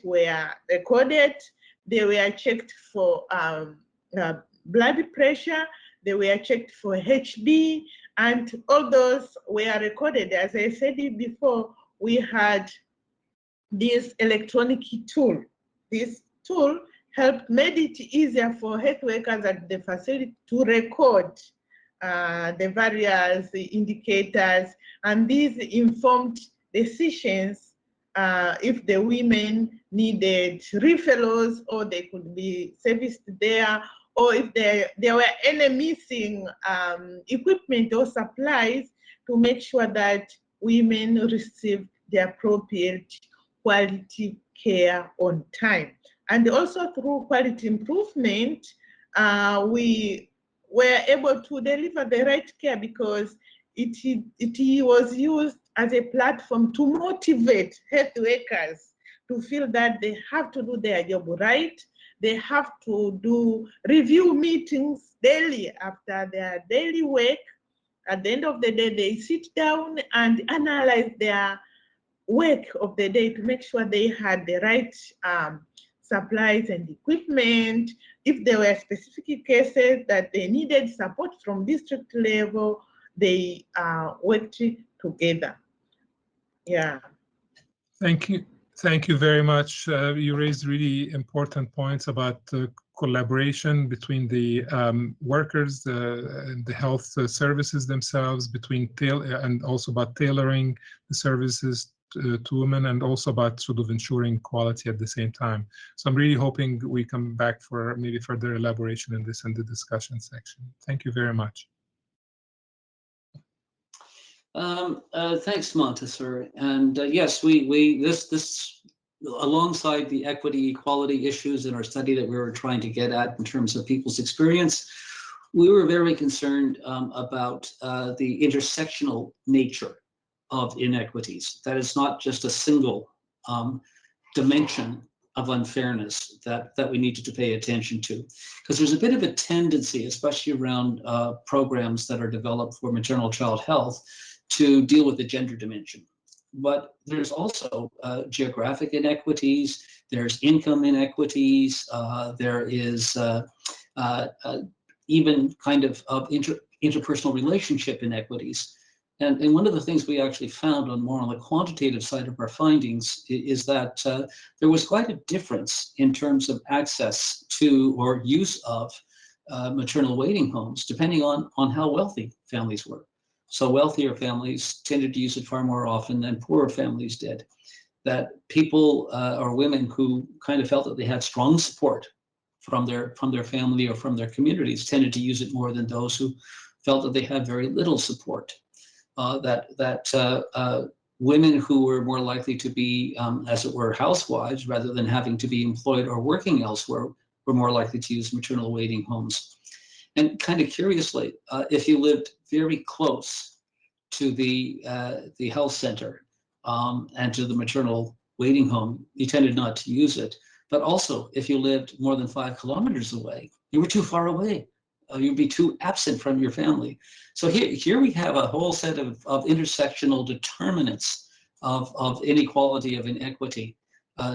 were recorded. They were checked for blood pressure. They were checked for HB, and all those were recorded. As I said before, we had this electronic tool. This tool made it easier for health workers at the facility to record the various indicators, and these informed decisions if the women needed referrals or they could be serviced there, or if there were any missing equipment or supplies, to make sure that women received the appropriate quality care on time. And also through quality improvement, we were able to deliver the right care because it was used as a platform to motivate health workers to feel that they have to do their job right. They have to do review meetings daily after their daily work, At the end of the day, they sit down and analyze their work of the day to make sure they had the right supplies and equipment. If there were specific cases that they needed support from district level, they worked together. Yeah. Thank you. Thank you very much. You raised really important points about collaboration between the workers, the health services themselves, and also about tailoring the services to women, and also about sort of ensuring quality at the same time. So I'm really hoping we come back for maybe further elaboration in this in the discussion section. Thank you very much. Thanks, Montasser. And yes, this alongside the equity equality issues in our study that we were trying to get at in terms of people's experience, we were very concerned about the intersectional nature of inequities. That is not just a single dimension of unfairness that we needed to pay attention to, because there's a bit of a tendency, especially around programs that are developed for maternal child health, to deal with the gender dimension. But there's also geographic inequities, there's income inequities, there is even kind of interpersonal relationship inequities. And one of the things we actually found more on the quantitative side of our findings is that there was quite a difference in terms of access to or use of maternal waiting homes, depending on how wealthy families were. So wealthier families tended to use it far more often than poorer families did. That people or women who kind of felt that they had strong support from their family or from their communities tended to use it more than those who felt that they had very little support. Women who were more likely to be, as it were, housewives rather than having to be employed or working elsewhere were more likely to use maternal waiting homes. And kind of curiously, if you lived very close to the health center and to the maternal waiting home, you tended not to use it. But also, if you lived more than 5 kilometers away, you were too far away. You'd be too absent from your family. So here we have a whole set of intersectional determinants of inequality, of inequity,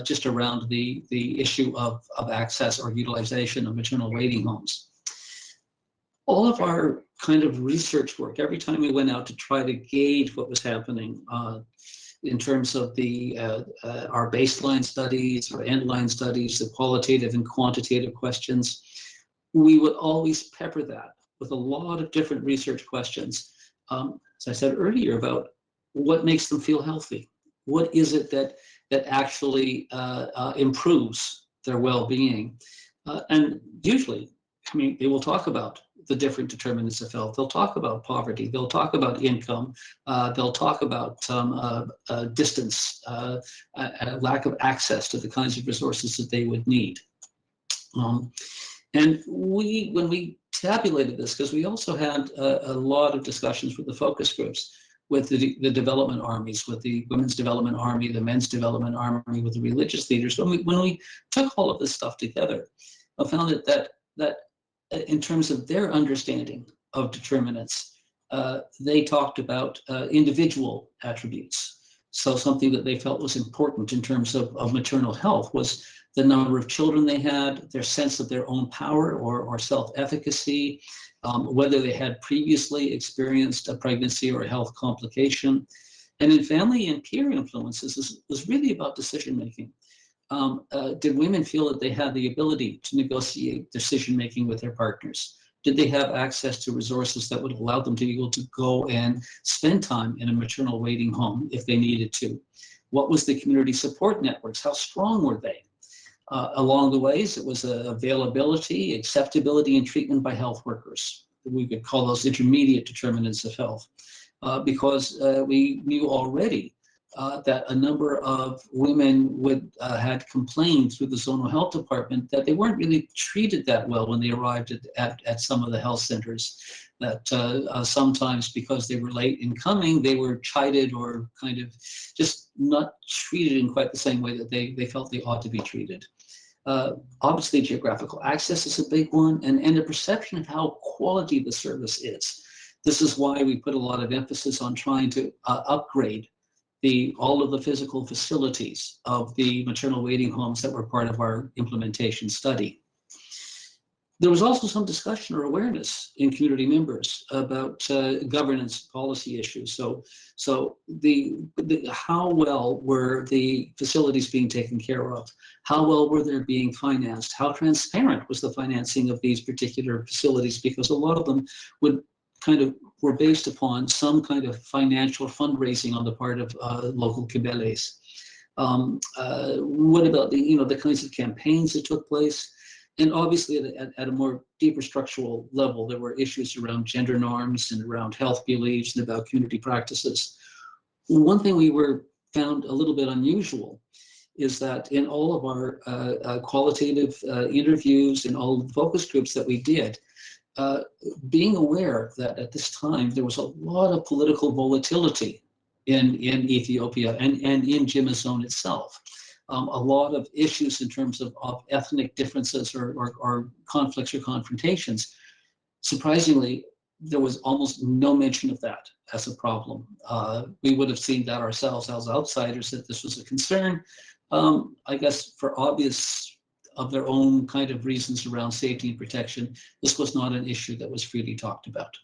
just around the issue of access or utilization of maternal waiting homes. All of our kind of research work, every time we went out to try to gauge what was happening in terms of our baseline studies, our endline studies, the qualitative and quantitative questions, we would always pepper that with a lot of different research questions. As I said earlier, about what makes them feel healthy. What is it that actually improves their well-being? And usually, I mean, they will talk about the different determinants of health. They'll talk about poverty. They'll talk about income. They'll talk about distance, lack of access to the kinds of resources that they would need. And when we tabulated this, because we also had a lot of discussions with the focus groups, with the development armies, with the Women's Development Army, the Men's Development Army, with the religious leaders, when we took all of this stuff together, I found that in terms of their understanding of determinants, they talked about individual attributes. So something that they felt was important in terms of maternal health was the number of children they had, their sense of their own power or self-efficacy, whether they had previously experienced a pregnancy or a health complication. And in family and peer influences, this was really about decision-making. Did women feel that they had the ability to negotiate decision-making with their partners? Did they have access to resources that would allow them to be able to go and spend time in a maternal waiting home if they needed to? What was the community support networks? How strong were they? Along the ways, it was availability, acceptability, and treatment by health workers. We could call those intermediate determinants of health, because we knew already that a number of women had complained through the zonal health department that they weren't really treated that well when they arrived at some of the health centers, that sometimes because they were late in coming, they were chided or kind of just not treated in quite the same way that they felt they ought to be treated. Obviously, geographical access is a big one, and the perception of how quality the service is. This is why we put a lot of emphasis on trying to upgrade all of the physical facilities of the maternal waiting homes that were part of our implementation study. There was also some discussion or awareness in community members about governance policy issues. So how well were the facilities being taken care of? How well were they being financed? How transparent was the financing of these particular facilities? Because a lot of them were based upon some kind of financial fundraising on the part of local Kibeles. What about the kinds of campaigns that took place? And obviously at a more deeper structural level, there were issues around gender norms and around health beliefs and about community practices. One thing we found a little bit unusual is that in all of our qualitative interviews and all the focus groups that we did, being aware that at this time there was a lot of political volatility in Ethiopia and in Jimma Zone itself. A lot of issues in terms of ethnic differences or conflicts or confrontations. Surprisingly, there was almost no mention of that as a problem. We would have seen that ourselves as outsiders, that this was a concern. I guess for obvious of their own kind of reasons around safety and protection, this was not an issue that was freely talked about.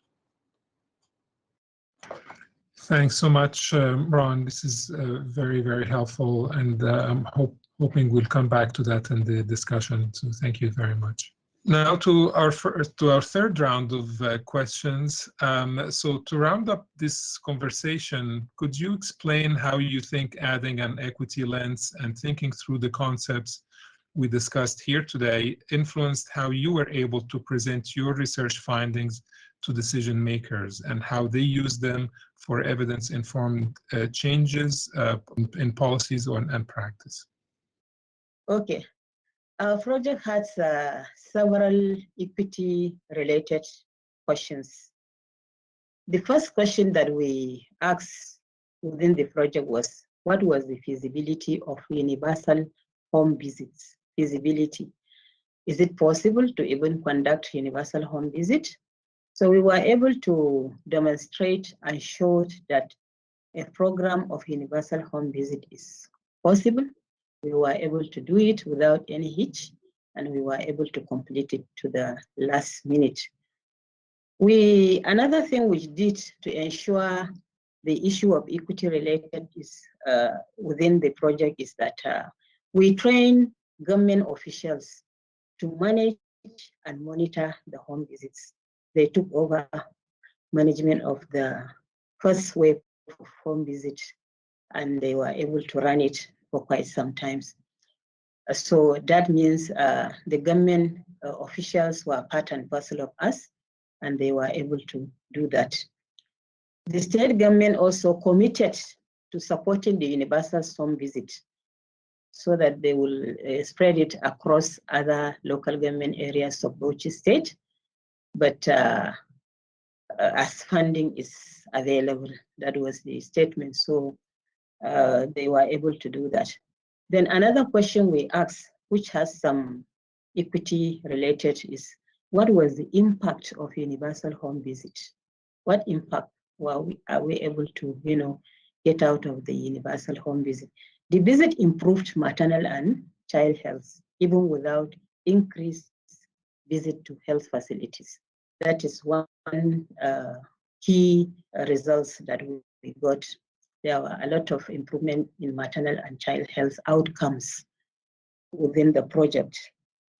Thanks so much, Ron. This is very, very helpful, and I'm hoping we'll come back to that in the discussion. So thank you very much. Now to our third round of questions. So to round up this conversation, could you explain how you think adding an equity lens and thinking through the concepts we discussed here today influenced how you were able to present your research findings to decision makers and how they use them for evidence-informed changes in policies and practice? Okay. Our project has several equity-related questions. The first question that we asked within the project was, what was the feasibility of universal home visits? Feasibility. Is it possible to even conduct universal home visit? So we were able to demonstrate and show that a program of universal home visit is possible. We were able to do it without any hitch, and we were able to complete it to the last minute. Another thing we did to ensure the issue of equity related is within the project is that we train government officials to manage and monitor the home visits. They took over management of the first wave of home visit, and they were able to run it for quite some time. So that means the government officials were part and parcel of us, and they were able to do that. The state government also committed to supporting the universal home visit so that they will spread it across other local government areas of Bauchi State. But as funding is available, that was the statement. So they were able to do that. Then another question we asked, which has some equity related, is what was the impact of universal home visit? What impact are we able to, get out of the universal home visit? The visit improved maternal and child health, even without increased visit to health facilities. That is one key results that we got. There were a lot of improvement in maternal and child health outcomes within the project.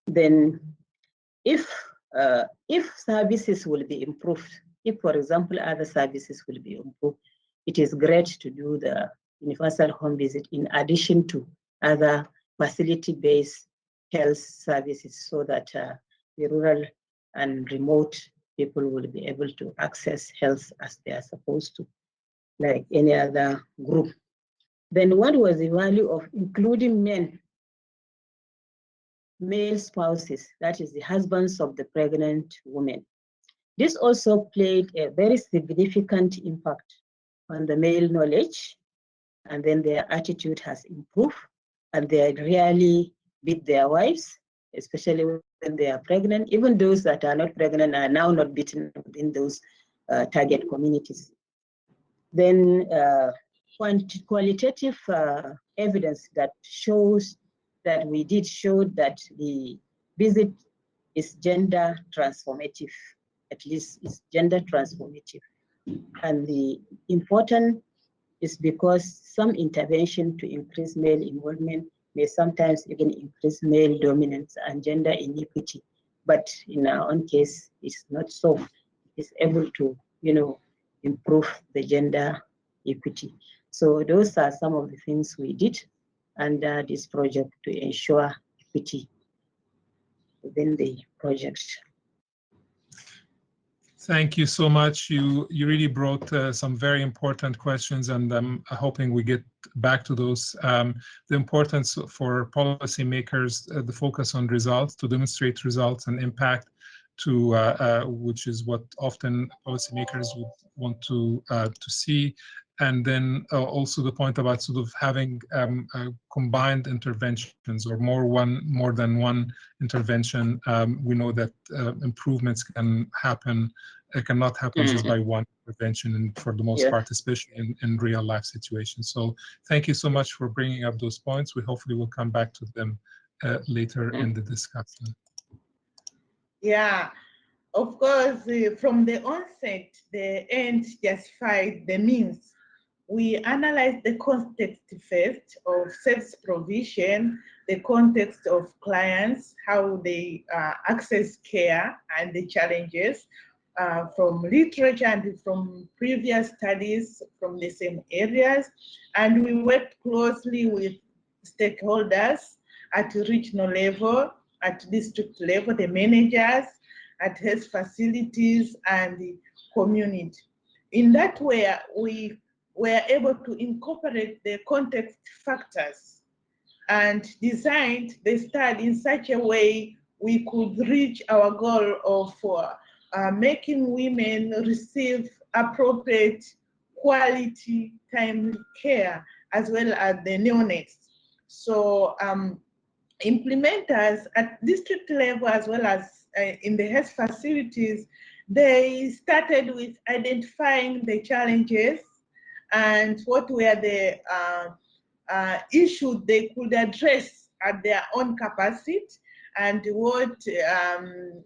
Then if services will be improved, if, for example, other services will be improved, it is great to do the universal home visit in addition to other facility-based health services so that the rural and remote people will be able to access health as they are supposed to, like any other group. Then what was the value of including male spouses, that is the husbands of the pregnant women? This also played a very significant impact on the male knowledge, and then their attitude has improved, and they really beat their wives, especially when they are pregnant. Even those that are not pregnant are now not beaten within those target communities. Then qualitative evidence that shows that we did show that the visit is gender transformative, at least it's gender transformative. And the important is because some intervention to increase male involvement may sometimes even increase male dominance and gender inequity. But in our own case, it's not so. It's able to, improve the gender equity. So those are some of the things we did under this project to ensure equity within the project. Thank you so much. You really brought some very important questions, and I'm hoping we get back to those. The importance for policymakers, the focus on results, to demonstrate results and impact, which is what often policymakers would want to see. And then also the point about sort of having combined interventions or more than one intervention. We know that improvements can happen. It cannot happen just by one intervention, and for the most part, especially in real life situations. So thank you so much for bringing up those points. We hopefully will come back to them later in the discussion. Yeah, of course, from the onset, the end justified the means. We analyzed the context first of service provision, the context of clients, how they access care and the challenges from literature and from previous studies from the same areas. And we worked closely with stakeholders at regional level, at district level, the managers, at health facilities and the community. In that way, we were able to incorporate the context factors and designed the study in such a way we could reach our goal of making women receive appropriate quality timely care as well as the neonates. So implementers at district level as well as in the health facilities, they started with identifying the challenges and what were the issues they could address at their own capacity, and what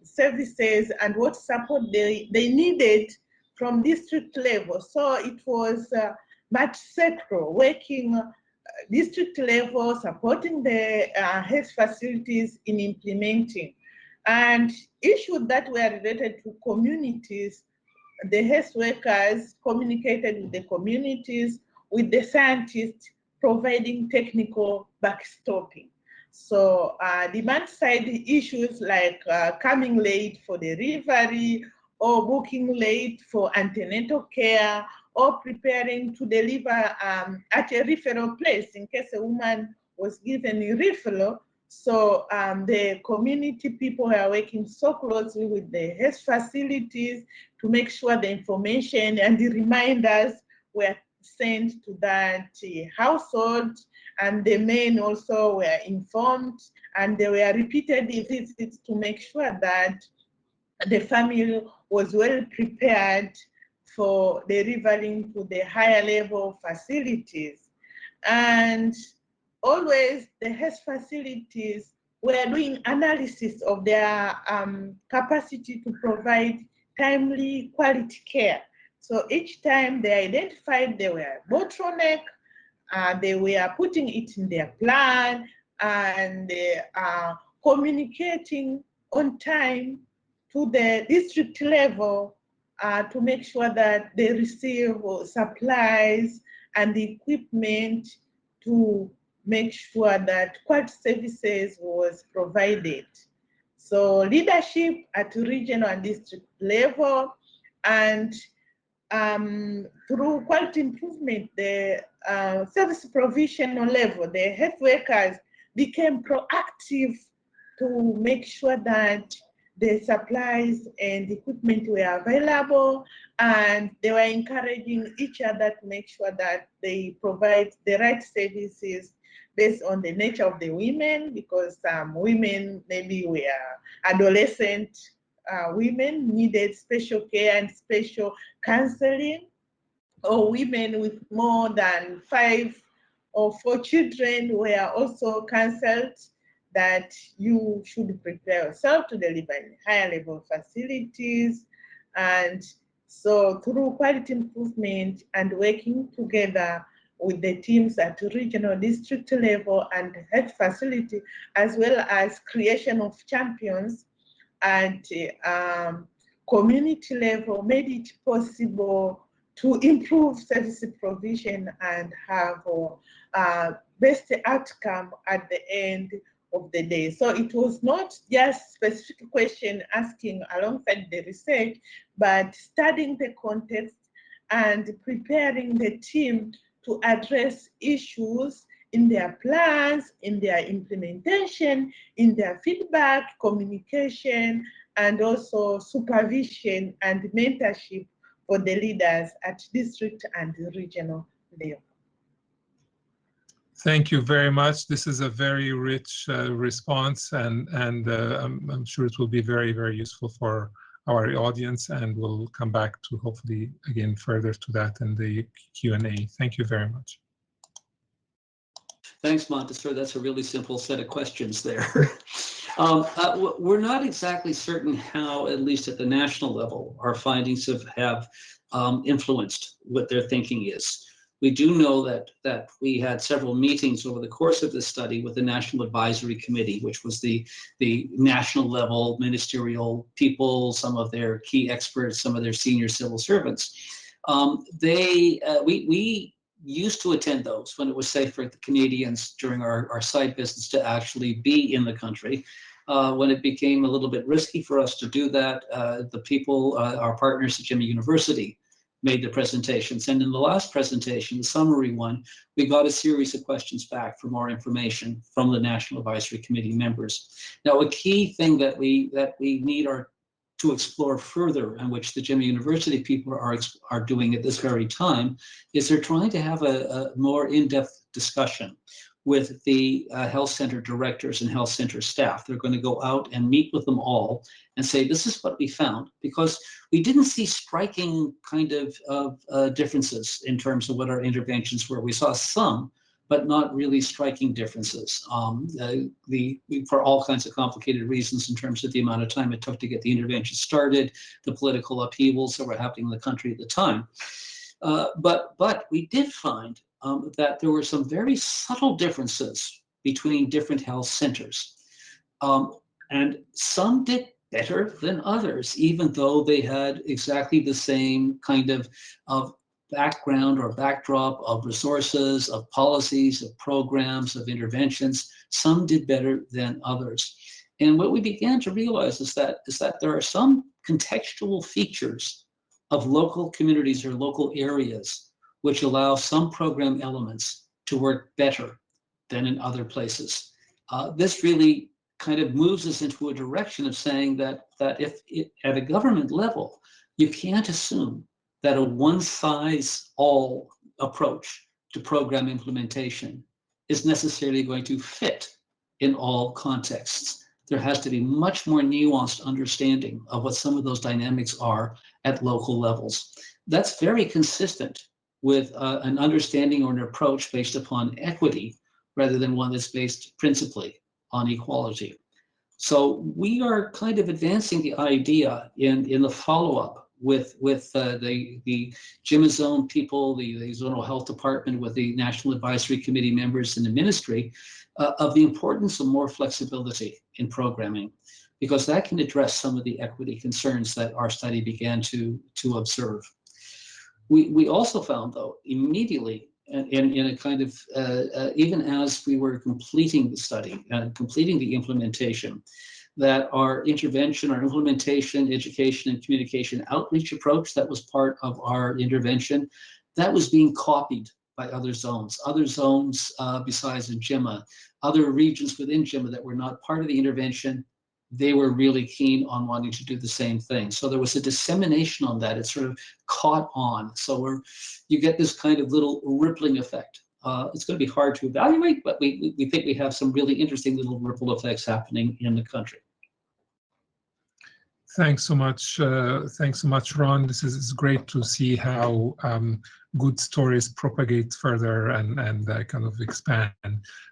services and what support they needed from district level. So it was multi-sectoral, working district level, supporting the health facilities in implementing. And issues that were related to communities, the health workers communicated with the communities, with the scientists providing technical backstopping. So demand side issues like coming late for delivery or booking late for antenatal care or preparing to deliver at a referral place in case a woman was given a referral. So the community people are working so closely with the health facilities to make sure the information and the reminders were sent to that household, and the men also were informed, and there were repeated visits to make sure that the family was well prepared for delivering to the higher level facilities. And always the health facilities were doing analysis of their capacity to provide timely quality care. So each time they identified there were bottleneck, they were putting it in their plan, and they are communicating on time to the district level to make sure that they receive supplies and the equipment to make sure that quality services was provided. So leadership at regional and district level, and through quality improvement, the service provision level, the health workers became proactive to make sure that the supplies and equipment were available, and they were encouraging each other to make sure that they provide the right services based on the nature of the women, because women maybe were adolescent women needed special care and special counseling, or women with more than 5 or 4 children were also counseled that you should prepare yourself to deliver in higher level facilities. And so through quality improvement and working together with the teams at regional, district level and health facility, as well as creation of champions at community level, made it possible to improve service provision and have best outcome at the end of the day. So it was not just specific question asking alongside the research, but studying the context and preparing the team to address issues in their plans, in their implementation, in their feedback, communication, and also supervision and mentorship for the leaders at district and regional level. Thank you very much. This is a very rich response, and I'm sure it will be very, very useful for our audience, and we'll come back to hopefully again further to that in the Q&A. Thank you very much. Thanks, Montessor. That's a really simple set of questions there. We're not exactly certain how, at least at the national level, our findings have influenced what their thinking is. We do know that we had several meetings over the course of this study with the National Advisory Committee, which was the national level ministerial people, some of their key experts, some of their senior civil servants. We used to attend those when it was safe for the Canadians during our side visits to actually be in the country. When it became a little bit risky for us to do that, the people, our partners at Jimmy University, made the presentations. And in the last presentation, the summary one, we got a series of questions back for more information from the National Advisory Committee members. Now, a key thing that we need to explore further, and which the Jimmy University people are doing at this very time, is they're trying to have a more in-depth discussion with the health center directors and health center staff. They're going to go out and meet with them all and say, this is what we found, because we didn't see striking kind of differences in terms of what our interventions were. We saw some, but not really striking differences for all kinds of complicated reasons in terms of the amount of time it took to get the intervention started, the political upheavals that were happening in the country at the time. But we did find that there were some very subtle differences between different health centers. And some did better than others, even though they had exactly the same kind of background or backdrop of resources, of policies, of programs, of interventions. Some did better than others. And what we began to realize is that there are some contextual features of local communities or local areas which allow some program elements to work better than in other places. This really kind of moves us into a direction of saying that if at a government level, you can't assume that a one-size-all approach to program implementation is necessarily going to fit in all contexts. There has to be much more nuanced understanding of what some of those dynamics are at local levels. That's very consistent with an understanding or an approach based upon equity rather than one that's based principally on equality. So we are kind of advancing the idea in the follow-up with the Jimmy Zone people, the zonal health department, with the National Advisory Committee members in the ministry, of the importance of more flexibility in programming, because that can address some of the equity concerns that our study began to observe. We also found, though, immediately in a kind of, even as we were completing the study and completing the implementation, that our intervention, our implementation, education, and communication outreach approach that was part of our intervention, that was being copied by other zones besides IMCHA, other regions within IMCHA that were not part of the intervention. They were really keen on wanting to do the same thing. So there was a dissemination on that. It sort of caught on. So you get this kind of little rippling effect. It's going to be hard to evaluate, but we think we have some really interesting little ripple effects happening in the country. Thanks so much. Thanks so much, Ron. This is great to see how good stories propagate further and kind of expand.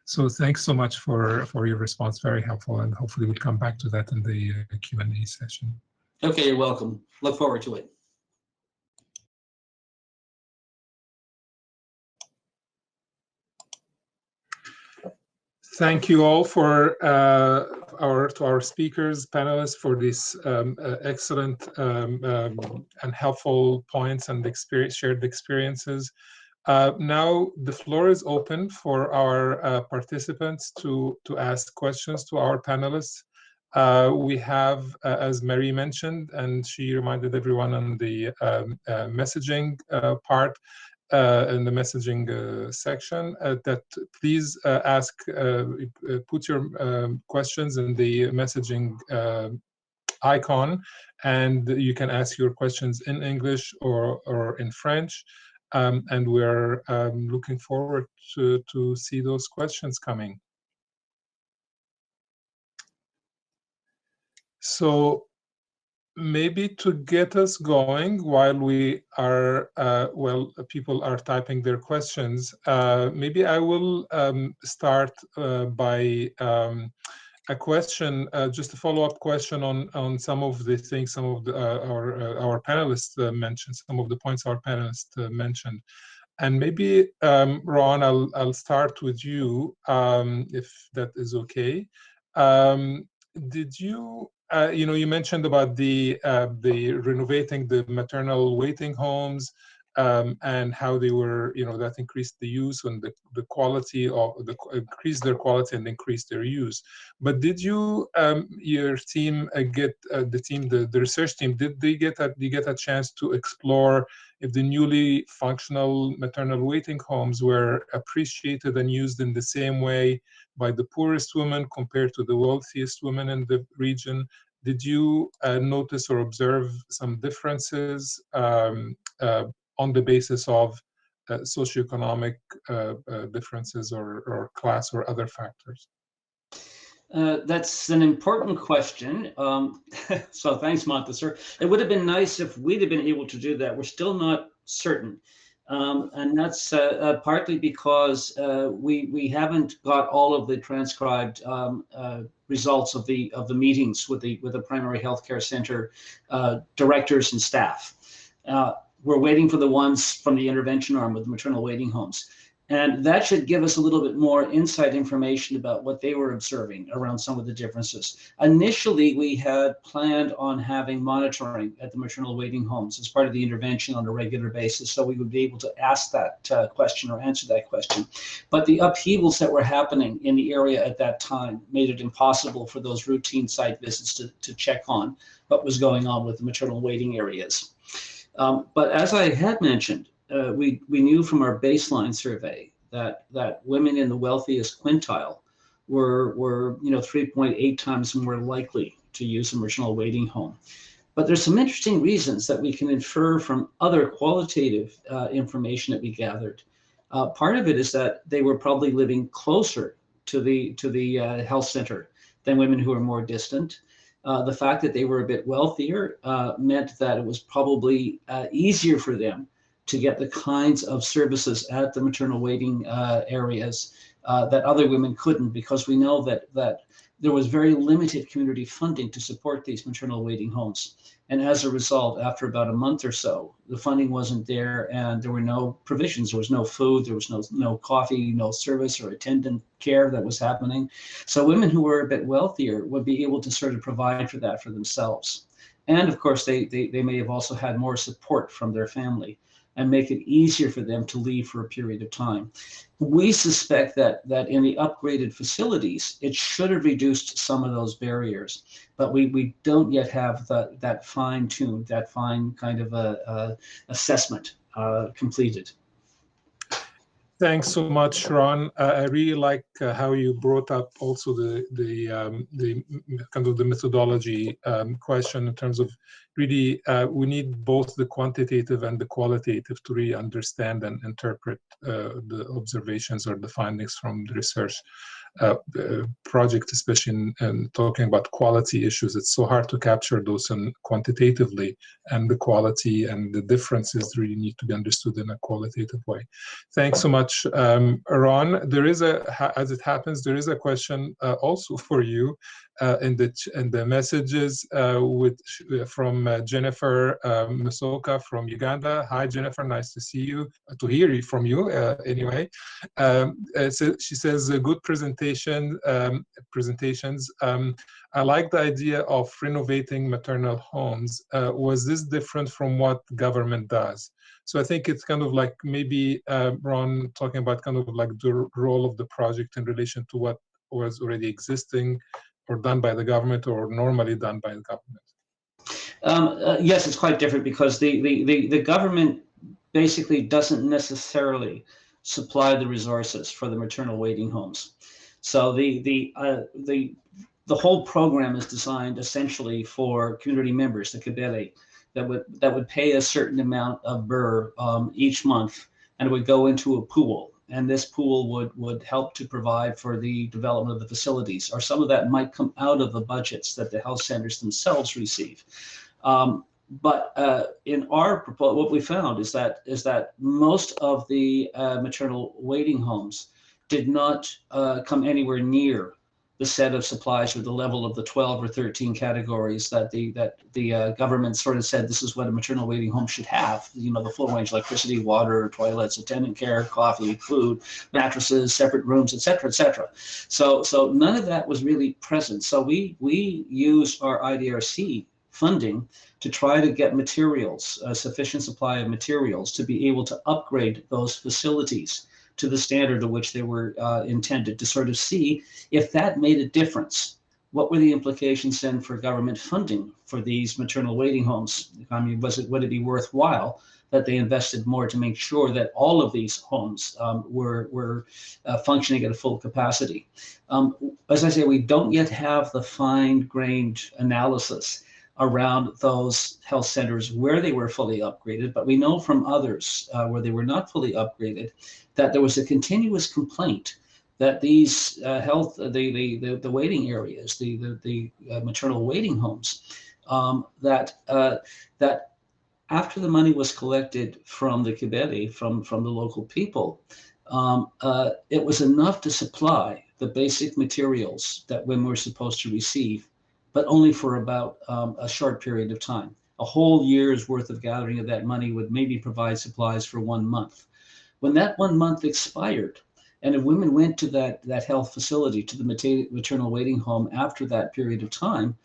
So thanks so much for your response. Very helpful, and hopefully we'll come back to that in the Q&A session. Okay, you're welcome. Look forward to it. Thank you all for our speakers, panelists, for these excellent and helpful points and shared experiences. Now the floor is open for our participants to ask questions to our panelists. We have, as Mary mentioned, and she reminded everyone on the messaging part, in the messaging section, that please put your questions in the messaging icon, and you can ask your questions in English or in French, and we're looking forward to see those questions coming. So maybe to get us going while we are, people are typing their questions, maybe I will start by a question, just a follow-up question on some of the things some of our panelists mentioned, some of the points our panelists mentioned. And maybe, Ron, I'll start with you, if that is okay. Did you, you mentioned about the renovating the maternal waiting homes, and how they were, that increased the use and the quality of increased their quality and increased their use. But did you, your team, the research team, did you get a chance to explore if the newly functional maternal waiting homes were appreciated and used in the same way by the poorest women compared to the wealthiest women in the region? Did you notice or observe some differences on the basis of socioeconomic differences or class or other factors? That's an important question. So thanks, Montasser. It would have been nice if we'd have been able to do that. We're still not certain. And that's partly because we haven't got all of the transcribed results of the meetings with the primary healthcare center directors and staff. We're waiting for the ones from the intervention arm with the maternal waiting homes. And that should give us a little bit more inside information about what they were observing around some of the differences. Initially, we had planned on having monitoring at the maternal waiting homes as part of the intervention on a regular basis, so we would be able to ask that question or answer that question. But the upheavals that were happening in the area at that time made it impossible for those routine site visits to check on what was going on with the maternal waiting areas. But as I had mentioned, we knew from our baseline survey that women in the wealthiest quintile were 3.8 times more likely to use a maternal waiting home. But there's some interesting reasons that we can infer from other qualitative information that we gathered. Part of it is that they were probably living closer to the health center than women who are more distant. The fact that they were a bit wealthier meant that it was probably easier for them to get the kinds of services at the maternal waiting areas that other women couldn't, because we know that there was very limited community funding to support these maternal waiting homes. And as a result, after about a month or so, the funding wasn't there and there were no provisions. There was no food, there was no coffee, no service or attendant care that was happening. So women who were a bit wealthier would be able to sort of provide for that for themselves. And of course, they may have also had more support from their family and make it easier for them to leave for a period of time. We suspect that in the upgraded facilities, it should have reduced some of those barriers, but we don't yet have that fine-tuned, that fine kind of assessment completed. Thanks so much, Ron. I really like how you brought up also the kind of the methodology question in terms of really we need both the quantitative and the qualitative to really understand and interpret the observations or the findings from the research. project, especially in talking about quality issues. It's so hard to capture those quantitatively, and the quality and the differences really need to be understood in a qualitative way. Thanks so much, Ron. There is as it happens, there is a question also for you in the messages from Jennifer Musoka from Uganda. Hi, Jennifer. Nice to see you, to hear from you anyway. So she says, good presentations. I like the idea of renovating maternal homes. Was this different from what government does? So I think it's kind of like maybe Ron talking about kind of like the role of the project in relation to what was already existing or done by the government or normally done by the government. Yes, it's quite different because the government basically doesn't necessarily supply the resources for the maternal waiting homes. So the whole program is designed essentially for community members, the Kibele, that would pay a certain amount of birr each month, and it would go into a pool. And this pool would help to provide for the development of the facilities, or some of that might come out of the budgets that the health centers themselves receive. But in our proposal, what we found is that most of the maternal waiting homes did not come anywhere near the set of supplies or the level of the 12 or 13 categories that the government sort of said this is what a maternal waiting home should have. You know, the full range: electricity, water, toilets, attendant care, coffee, food, mattresses, separate rooms, etc., etc. So none of that was really present. So we used our IDRC funding to try to get materials, a sufficient supply of materials to be able to upgrade those facilities to the standard of which they were intended, to sort of see if that made a difference. What were the implications then for government funding for these maternal waiting homes? I mean, would it be worthwhile that they invested more to make sure that all of these homes were functioning at a full capacity? As I say, we don't yet have the fine-grained analysis around those health centers where they were fully upgraded, but we know from others where they were not fully upgraded that there was a continuous complaint that these the waiting areas, the maternal waiting homes, that after the money was collected from the Kibele, from the local people, it was enough to supply the basic materials that women were supposed to receive, but only for about a short period of time. A whole year's worth of gathering of that money would maybe provide supplies for 1 month. When that 1 month expired, and if women went to that health facility, to the maternal waiting home after that period of time,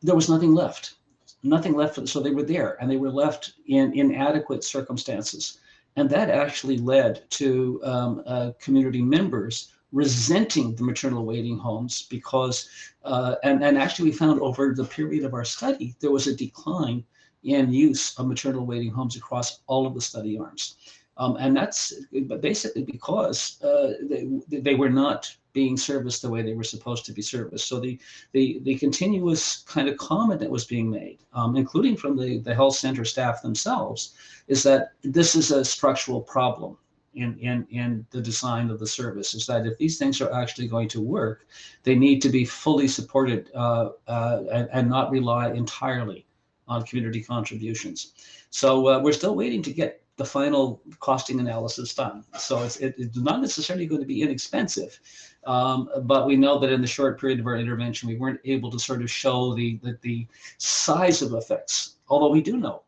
there was nothing left. Nothing left, so they were there, and they were left in inadequate circumstances. And that actually led to community members resenting the maternal waiting homes because, and actually we found over the period of our study, there was a decline in use of maternal waiting homes across all of the study arms. And that's basically because they were not being serviced the way they were supposed to be serviced. So the continuous kind of comment that was being made, including from the health center staff themselves, is that this is a structural problem in the design of the service, is that if these things are actually going to work, they need to be fully supported and not rely entirely on community contributions. So we're still waiting to get the final costing analysis done. So it's not necessarily going to be inexpensive, but we know that in the short period of our intervention, we weren't able to sort of show the size of effects, although we do know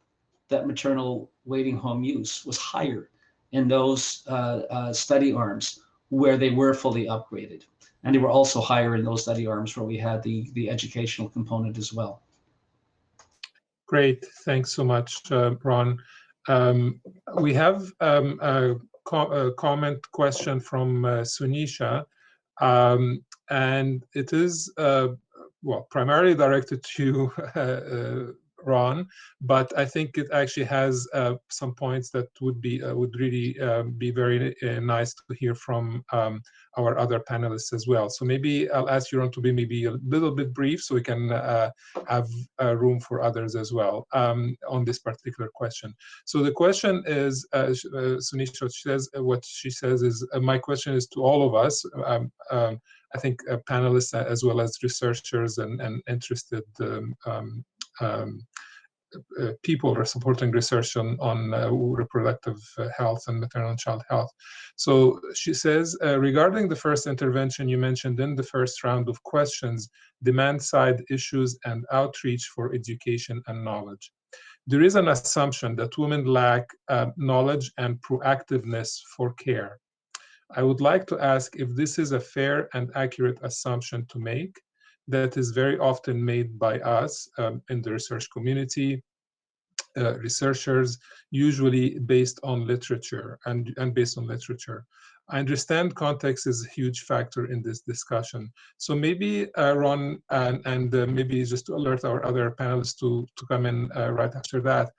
that maternal waiting home use was higher in those study arms where they were fully upgraded. And they were also higher in those study arms where we had the educational component as well. Great, thanks so much, Ron. We have a comment question from Sunisha, and it is well, primarily directed to Ron, but I think it actually has some points that would really be very nice to hear from our other panelists as well. So maybe I'll ask you, Ron, to be maybe a little bit brief so we can have room for others as well on this particular question. So the question is, Sunisha, what she says is, my question is to all of us. I think panelists as well as researchers and interested people are supporting research on reproductive health and maternal and child health. So she says, regarding the first intervention you mentioned in the first round of questions, demand side issues and outreach for education and knowledge. There is an assumption that women lack knowledge and proactiveness for care. I would like to ask if this is a fair and accurate assumption to make that is very often made by us in the research community, researchers, usually based on literature and based on literature. I understand context is a huge factor in this discussion. So maybe Ron, and maybe just to alert our other panelists to come in right after that.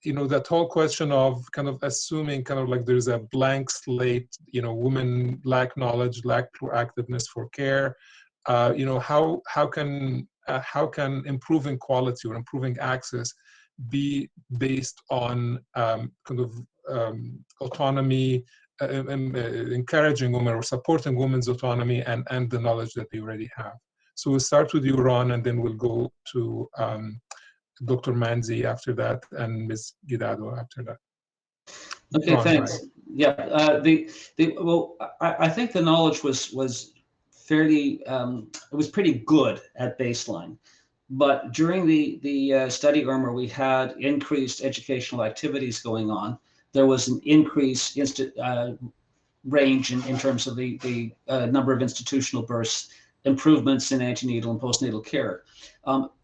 You know, that whole question of kind of assuming kind of like there's a blank slate, you know, women lack knowledge, lack proactiveness for care. You know, how can improving quality or improving access be based on kind of autonomy, encouraging women or supporting women's autonomy and the knowledge that they already have. So we'll start with you, Ron, and then we'll go to Dr. Manzi after that, and Ms. Guidado after that. Okay, Ron, thanks. right. Yeah, well, I think the knowledge was fairly, it was pretty good at baseline. But during the study, Irma, we had increased educational activities going on. There was an increased range in terms of the number of institutional births, improvements in antenatal and postnatal care.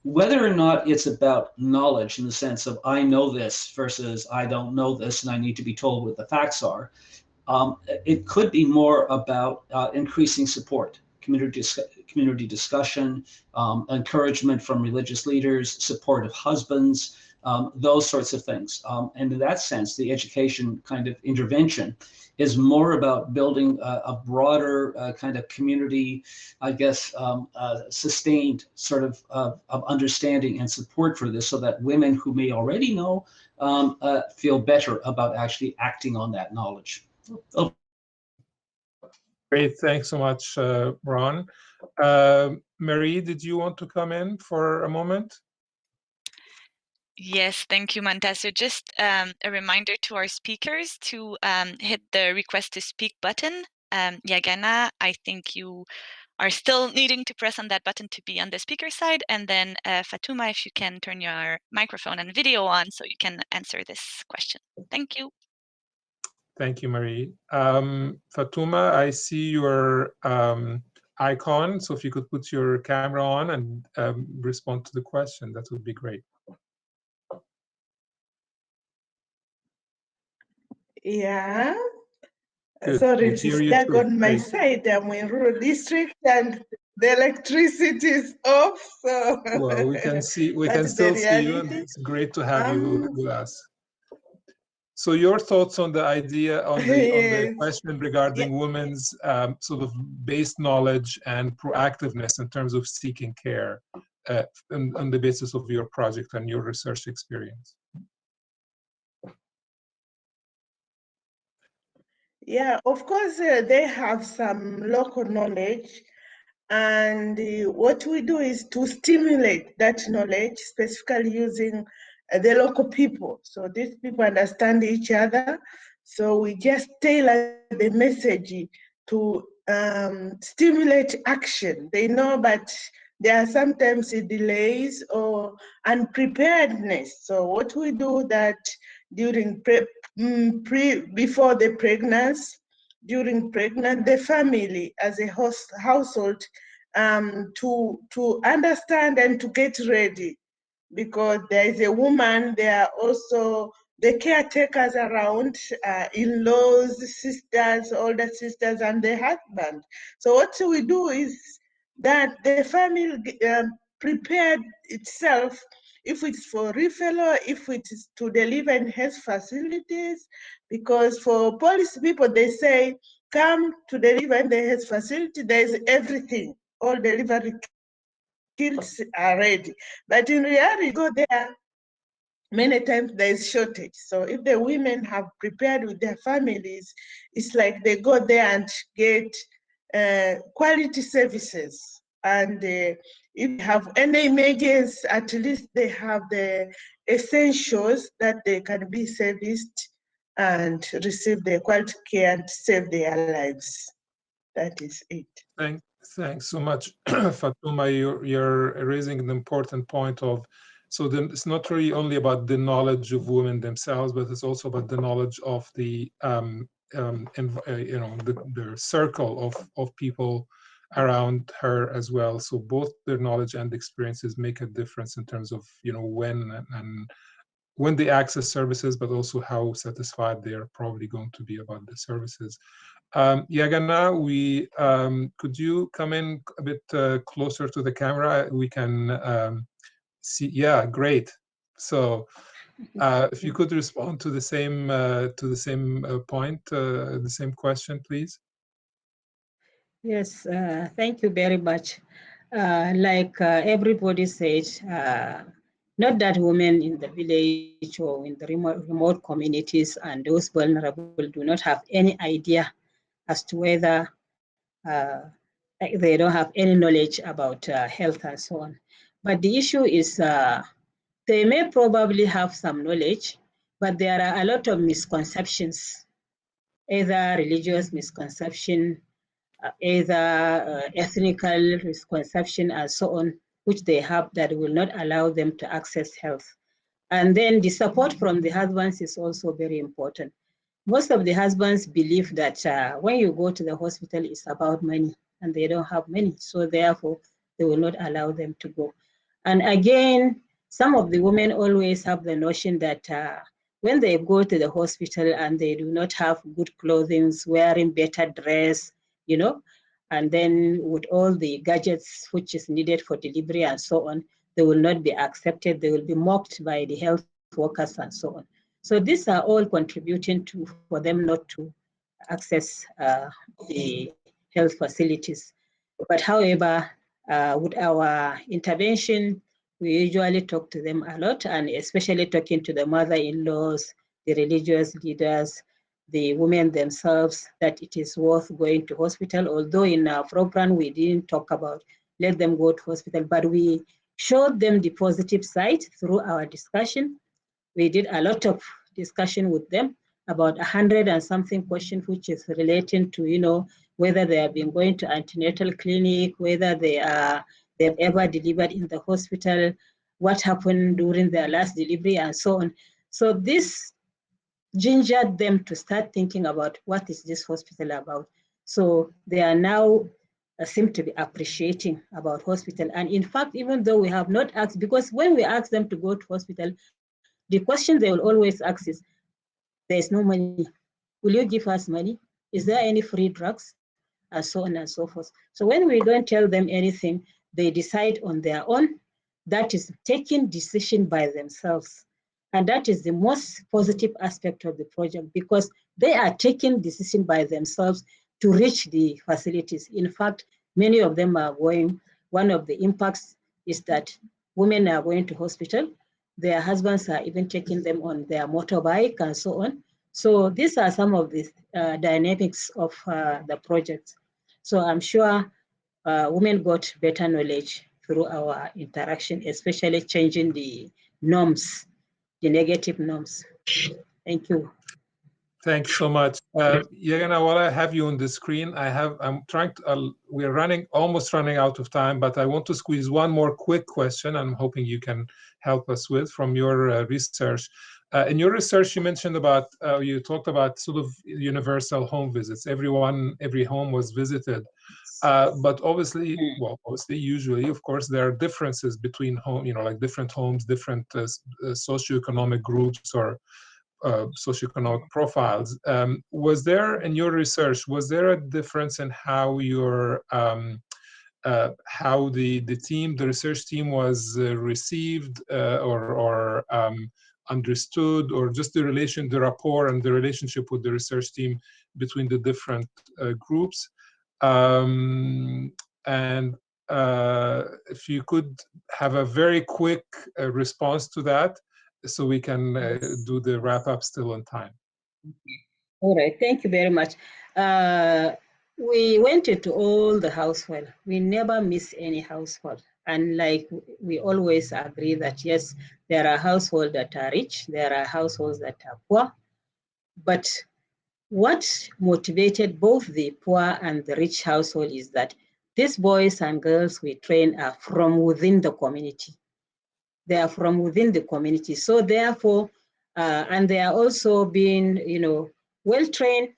Whether or not it's about knowledge in the sense of I know this versus I don't know this and I need to be told what the facts are, it could be more about increasing support, community discussion, encouragement from religious leaders, support of husbands, those sorts of things. And in that sense, the education kind of intervention is more about building a broader kind of community, I guess, sustained sort of understanding and support for this so that women who may already know feel better about actually acting on that knowledge. Oh. Great, thanks so much, Ron. Marie, did you want to come in for a moment? Yes, thank you, Manta. So just a reminder to our speakers to hit the request to speak button. Yagana, I think you are still needing to press on that button to be on the speaker side. And then Fatuma, if you can turn your microphone and video on so you can answer this question. Thank you. Thank you, Marie. Fatuma, I see your icon. So if you could put your camera on and respond to the question, that would be great. Yeah. Good. Sorry, We hear you stuck too. on my Great. side. I'm in rural district and the electricity is off. So Well, we can that's still the see you, and reality. it's great to have you with us. So your thoughts on the idea, on the Yes. question regarding women's sort of base knowledge and proactiveness in terms of seeking care on the basis of your project and your research experience. Yeah, of course, they have some local knowledge. And what we do is to stimulate that knowledge, specifically using the local people. So these people understand each other. So we just tailor the message to stimulate action. They know, but there are sometimes delays or unpreparedness. So what we do that during before the pregnancy, during pregnancy, the family as a household to understand and to get ready, because there is a woman, there are also the caretakers around, in-laws, sisters, older sisters, and the husband. So what we do is that the family prepared itself if it's for referral, or if it is to deliver in health facilities. Because for policy people, they say, come to deliver in the health facility, there is everything, all delivery kits are ready. But in reality, go there, many times there is shortage. So if the women have prepared with their families, it's like they go there and get quality services. And if you have any emergency, at least they have the essentials that they can be serviced and receive the quality care and save their lives. That is it. Thanks so much, Fatuma. You're raising an important point of, so then it's not really only about the knowledge of women themselves, but it's also about the knowledge of the the circle of people around her as well. So both their knowledge and experiences make a difference in terms of when they access services, but also how satisfied they are probably going to be about the services. Yagana, could you come in a bit closer to the camera? We can see. Yeah, great. So if you could respond to the same point, the same question, please. Yes, thank you very much. Like everybody says, not that women in the village or in the remote communities and those vulnerable do not have any idea as to whether they don't have any knowledge about health and so on. But the issue is they may probably have some knowledge, but there are a lot of misconceptions, either religious misconception, either ethnical misconception and so on, which they have that will not allow them to access health. And then the support from the husbands is also very important. Most of the husbands believe that when you go to the hospital, it's about money, and they don't have money. So therefore, they will not allow them to go. And again, some of the women always have the notion that when they go to the hospital and they do not have good clothing, wearing better dress, and then with all the gadgets which is needed for delivery and so on, they will not be accepted. They will be mocked by the health workers and so on. So these are all contributing for them not to access the health facilities. But however, with our intervention, we usually talk to them a lot, and especially talking to the mother-in-laws, the religious leaders, the women themselves, that it is worth going to hospital. Although in our program, we didn't talk about let them go to hospital, but we showed them the positive side through our discussion. We did a lot of discussion with them, about 100 and something questions, which is relating to, whether they have been going to antenatal clinic, whether they've ever delivered in the hospital, what happened during their last delivery, and so on. So this gingered them to start thinking about what is this hospital about. So they are now seem to be appreciating about hospital. And in fact, even though we have not asked, because when we ask them to go to hospital, the question they will always ask is, there's no money. Will you give us money? Is there any free drugs? And so on and so forth. So when we don't tell them anything, they decide on their own. That is taking decision by themselves. And that is the most positive aspect of the project, because they are taking decision by themselves to reach the facilities. In fact, many of them are going, one of the impacts is that women are going to hospital. Their husbands are even taking them on their motorbike and so on. So these are some of the dynamics of the project. So I'm sure women got better knowledge through our interaction, especially changing the norms, the negative norms. Thank you. Thanks so much. Yagana, while I have you on the screen, I'm trying to, we're almost running out of time, but I want to squeeze one more quick question I'm hoping you can help us with from your research. In your research, you mentioned about, you talked about sort of universal home visits. Every home was visited. But obviously, usually, of course, there are differences between home, like different homes, different socioeconomic groups or socioeconomic profiles. Was there, in your research, was there a difference in how your how the research team was received or understood, or just the rapport and the relationship with the research team between the different groups. And if you could have a very quick response to that, so we can do the wrap up still on time. All right, thank you very much. We went into all the households. We never miss any household. And like we always agree that yes, there are households that are rich, there are households that are poor. But what motivated both the poor and the rich household is that these boys and girls we train are from within the community. They are from within the community. So therefore, and they are also being, well trained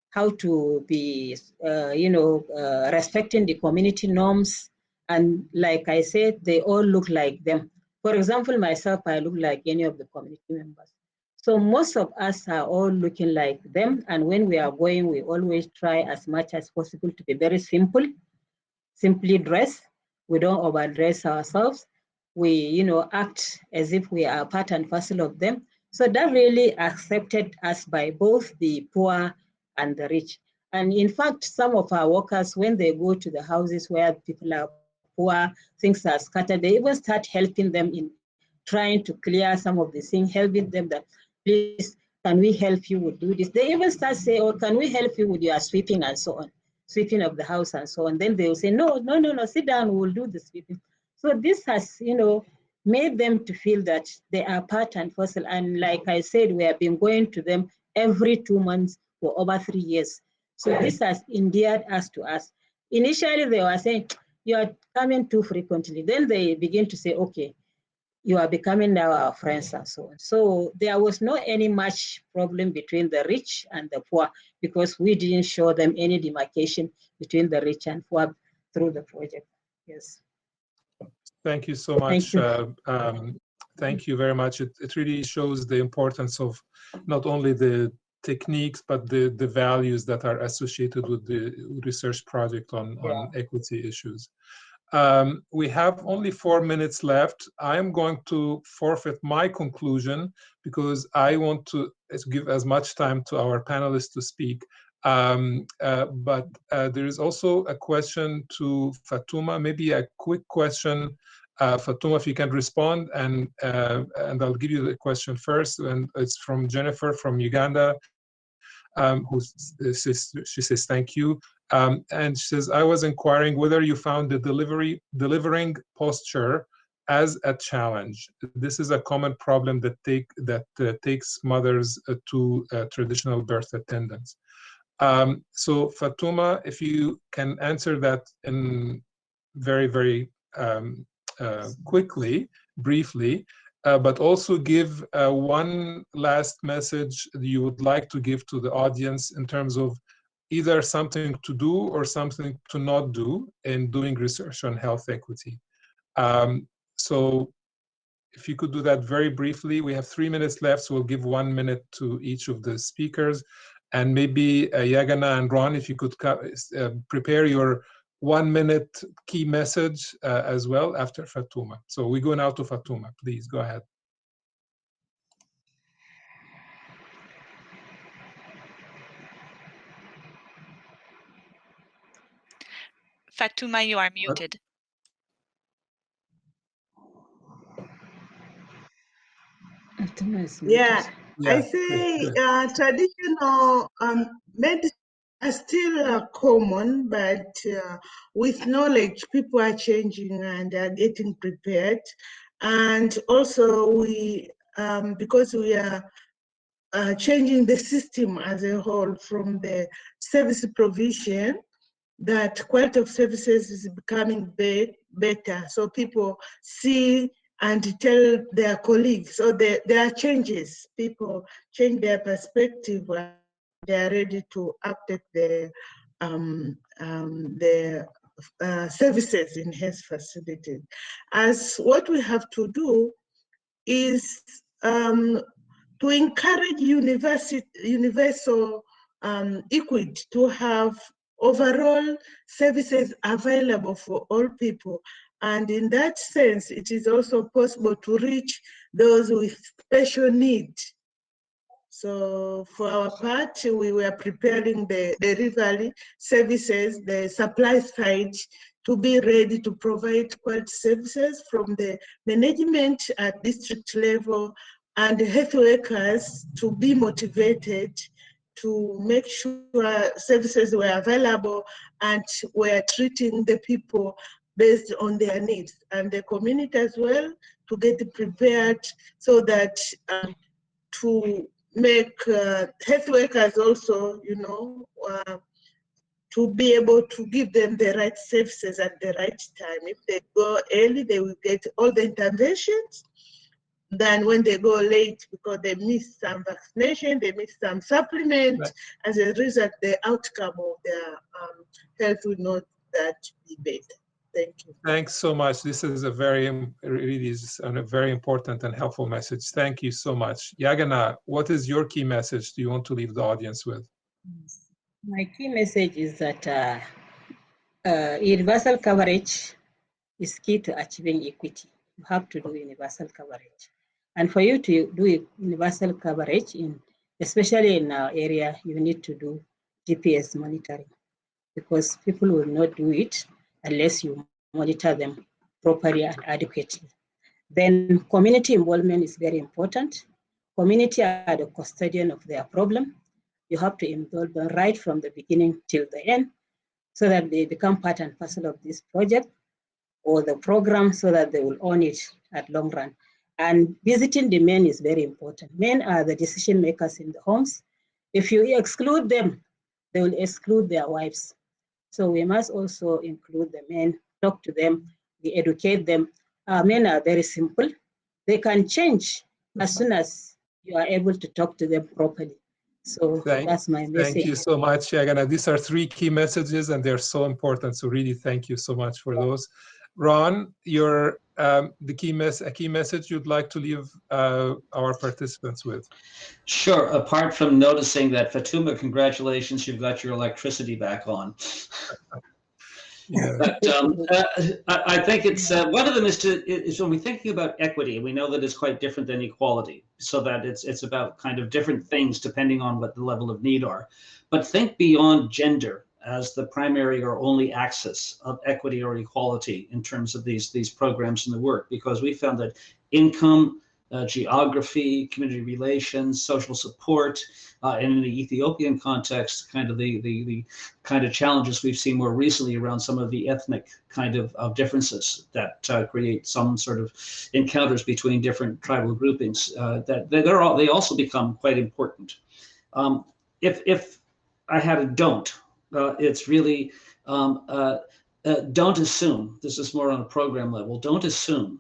how to be, respecting the community norms. And like I said, they all look like them. For example, myself, I look like any of the community members. So most of us are all looking like them. And when we are going, we always try as much as possible to be very simple, simply dress. We don't overdress ourselves. We, act as if we are part and parcel of them. So that really accepted us by both the poor and the rich. And in fact, some of our workers, when they go to the houses where people are poor, things are scattered, they even start helping them in trying to clear some of the things, helping them that, please, can we help you with do this? They even start saying, oh, can we help you with your sweeping and so on, sweeping of the house and so on. Then they will say, no, sit down, we'll do the sweeping. So this has, made them to feel that they are part and parcel. And like I said, we have been going to them every 2 months for over 3 years. So this has endeared us to us. Initially, they were saying, you are coming too frequently. Then they begin to say, okay, you are becoming now our friends and so on. So there was no any much problem between the rich and the poor because we didn't show them any demarcation between the rich and poor through the project. Yes. Thank you so much. Thank you. Thank you very much. It really shows the importance of not only the techniques, but the values that are associated with the research project on equity issues. We have only 4 minutes left. I am going to forfeit my conclusion because I want to give as much time to our panelists to speak. But there is also a question to Fatuma, maybe a quick question. Fatuma, if you can respond, and I'll give you the question first. And it's from Jennifer from Uganda, she says, thank you. And she says, I was inquiring whether you found the delivering posture as a challenge. This is a common problem that takes mothers to traditional birth attendants. So Fatuma, if you can answer that in very, very quickly, briefly, but also give one last message you would like to give to the audience in terms of either something to do or something to not do in doing research on health equity. So if you could do that very briefly. We have 3 minutes left, so we'll give 1 minute to each of the speakers. And maybe Yagana and Ron, if you could prepare your 1 minute key message as well after Fatuma. So we go now to Fatuma. Please go ahead. Fatuma, you are muted. Yeah, I say traditional medicine are still common, but with knowledge, people are changing and are getting prepared. And also we, because we are changing the system as a whole from the service provision, that quality of services is becoming better. So people see and tell their colleagues. So there are changes. People change their perspective and they are ready to update the services in health facilities. As what we have to do is to encourage universal equity, to have overall services available for all people. And in that sense, it is also possible to reach those with special needs. So for our part, we were preparing the delivery services, the supply side, to be ready to provide quality services from the management at district level and the health workers to be motivated to make sure services were available and were treating the people based on their needs, and the community as well to get prepared so that to make health workers also, to be able to give them the right services at the right time. If they go early, they will get all the interventions. Then when they go late because they miss some vaccination, they miss some supplement, Right. as a result, the outcome of their health will not that be better. Thank you. Thanks so much. This is really is a very important and helpful message. Thank you so much. Yagana, what is your key message do you want to leave the audience with? My key message is that universal coverage is key to achieving equity. You have to do universal coverage. And for you to do universal coverage, especially in our area, you need to do GPS monitoring, because people will not do it unless you monitor them properly and adequately. Then community involvement is very important. Community are the custodian of their problem. You have to involve them right from the beginning till the end so that they become part and parcel of this project or the program, so that they will own it at long run. And visiting the men is very important. Men are the decision makers in the homes. If you exclude them, they will exclude their wives. So we must also include the men, talk to them, we educate them. Men are very simple. They can change as soon as you are able to talk to them properly. So that's my message. Thank you so much, Yagana. These are 3 key messages and they're so important. So really thank you so much for those. Ron, your a key message you'd like to leave our participants with? Sure. Apart from noticing that, Fatuma, congratulations, you've got your electricity back on. Yeah. But I think it's one of them is when we're thinking about equity, we know that it's quite different than equality, so that it's about kind of different things depending on what the level of need are. But think beyond gender as the primary or only axis of equity or equality in terms of these programs and the work, because we found that income, geography, community relations, social support, and in the Ethiopian context, kind of the kind of challenges we've seen more recently around some of the ethnic kind of differences that create some sort of encounters between different tribal groupings, that they also become quite important. If I had a don't, it's really don't assume, this is more on a program level, don't assume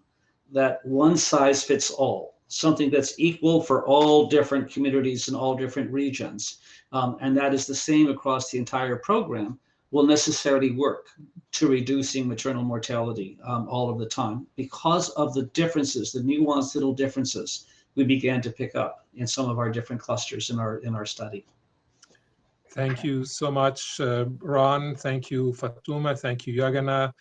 that one size fits all, something that's equal for all different communities in all different regions, and that is the same across the entire program, will necessarily work to reducing maternal mortality all of the time, because of the differences, the nuanced little differences we began to pick up in some of our different clusters in our study. Thank you so much, Ron. Thank you, Fatuma. Thank you, Yagana.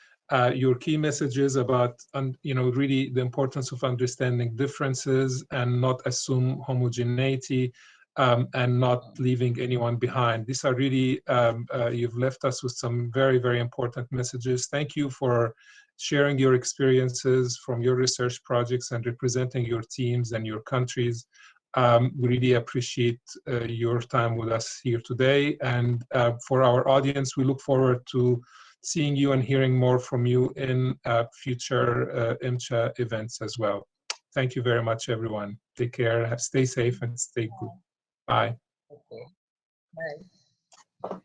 Your key messages about, really the importance of understanding differences and not assume homogeneity, and not leaving anyone behind. These are really, you've left us with some very, very important messages. Thank you for sharing your experiences from your research projects and representing your teams and your countries. We really appreciate your time with us here today. And for our audience, we look forward to seeing you and hearing more from you in future IMCHA events as well. Thank you very much, everyone. Take care, stay safe and stay good. Bye. Okay. Bye.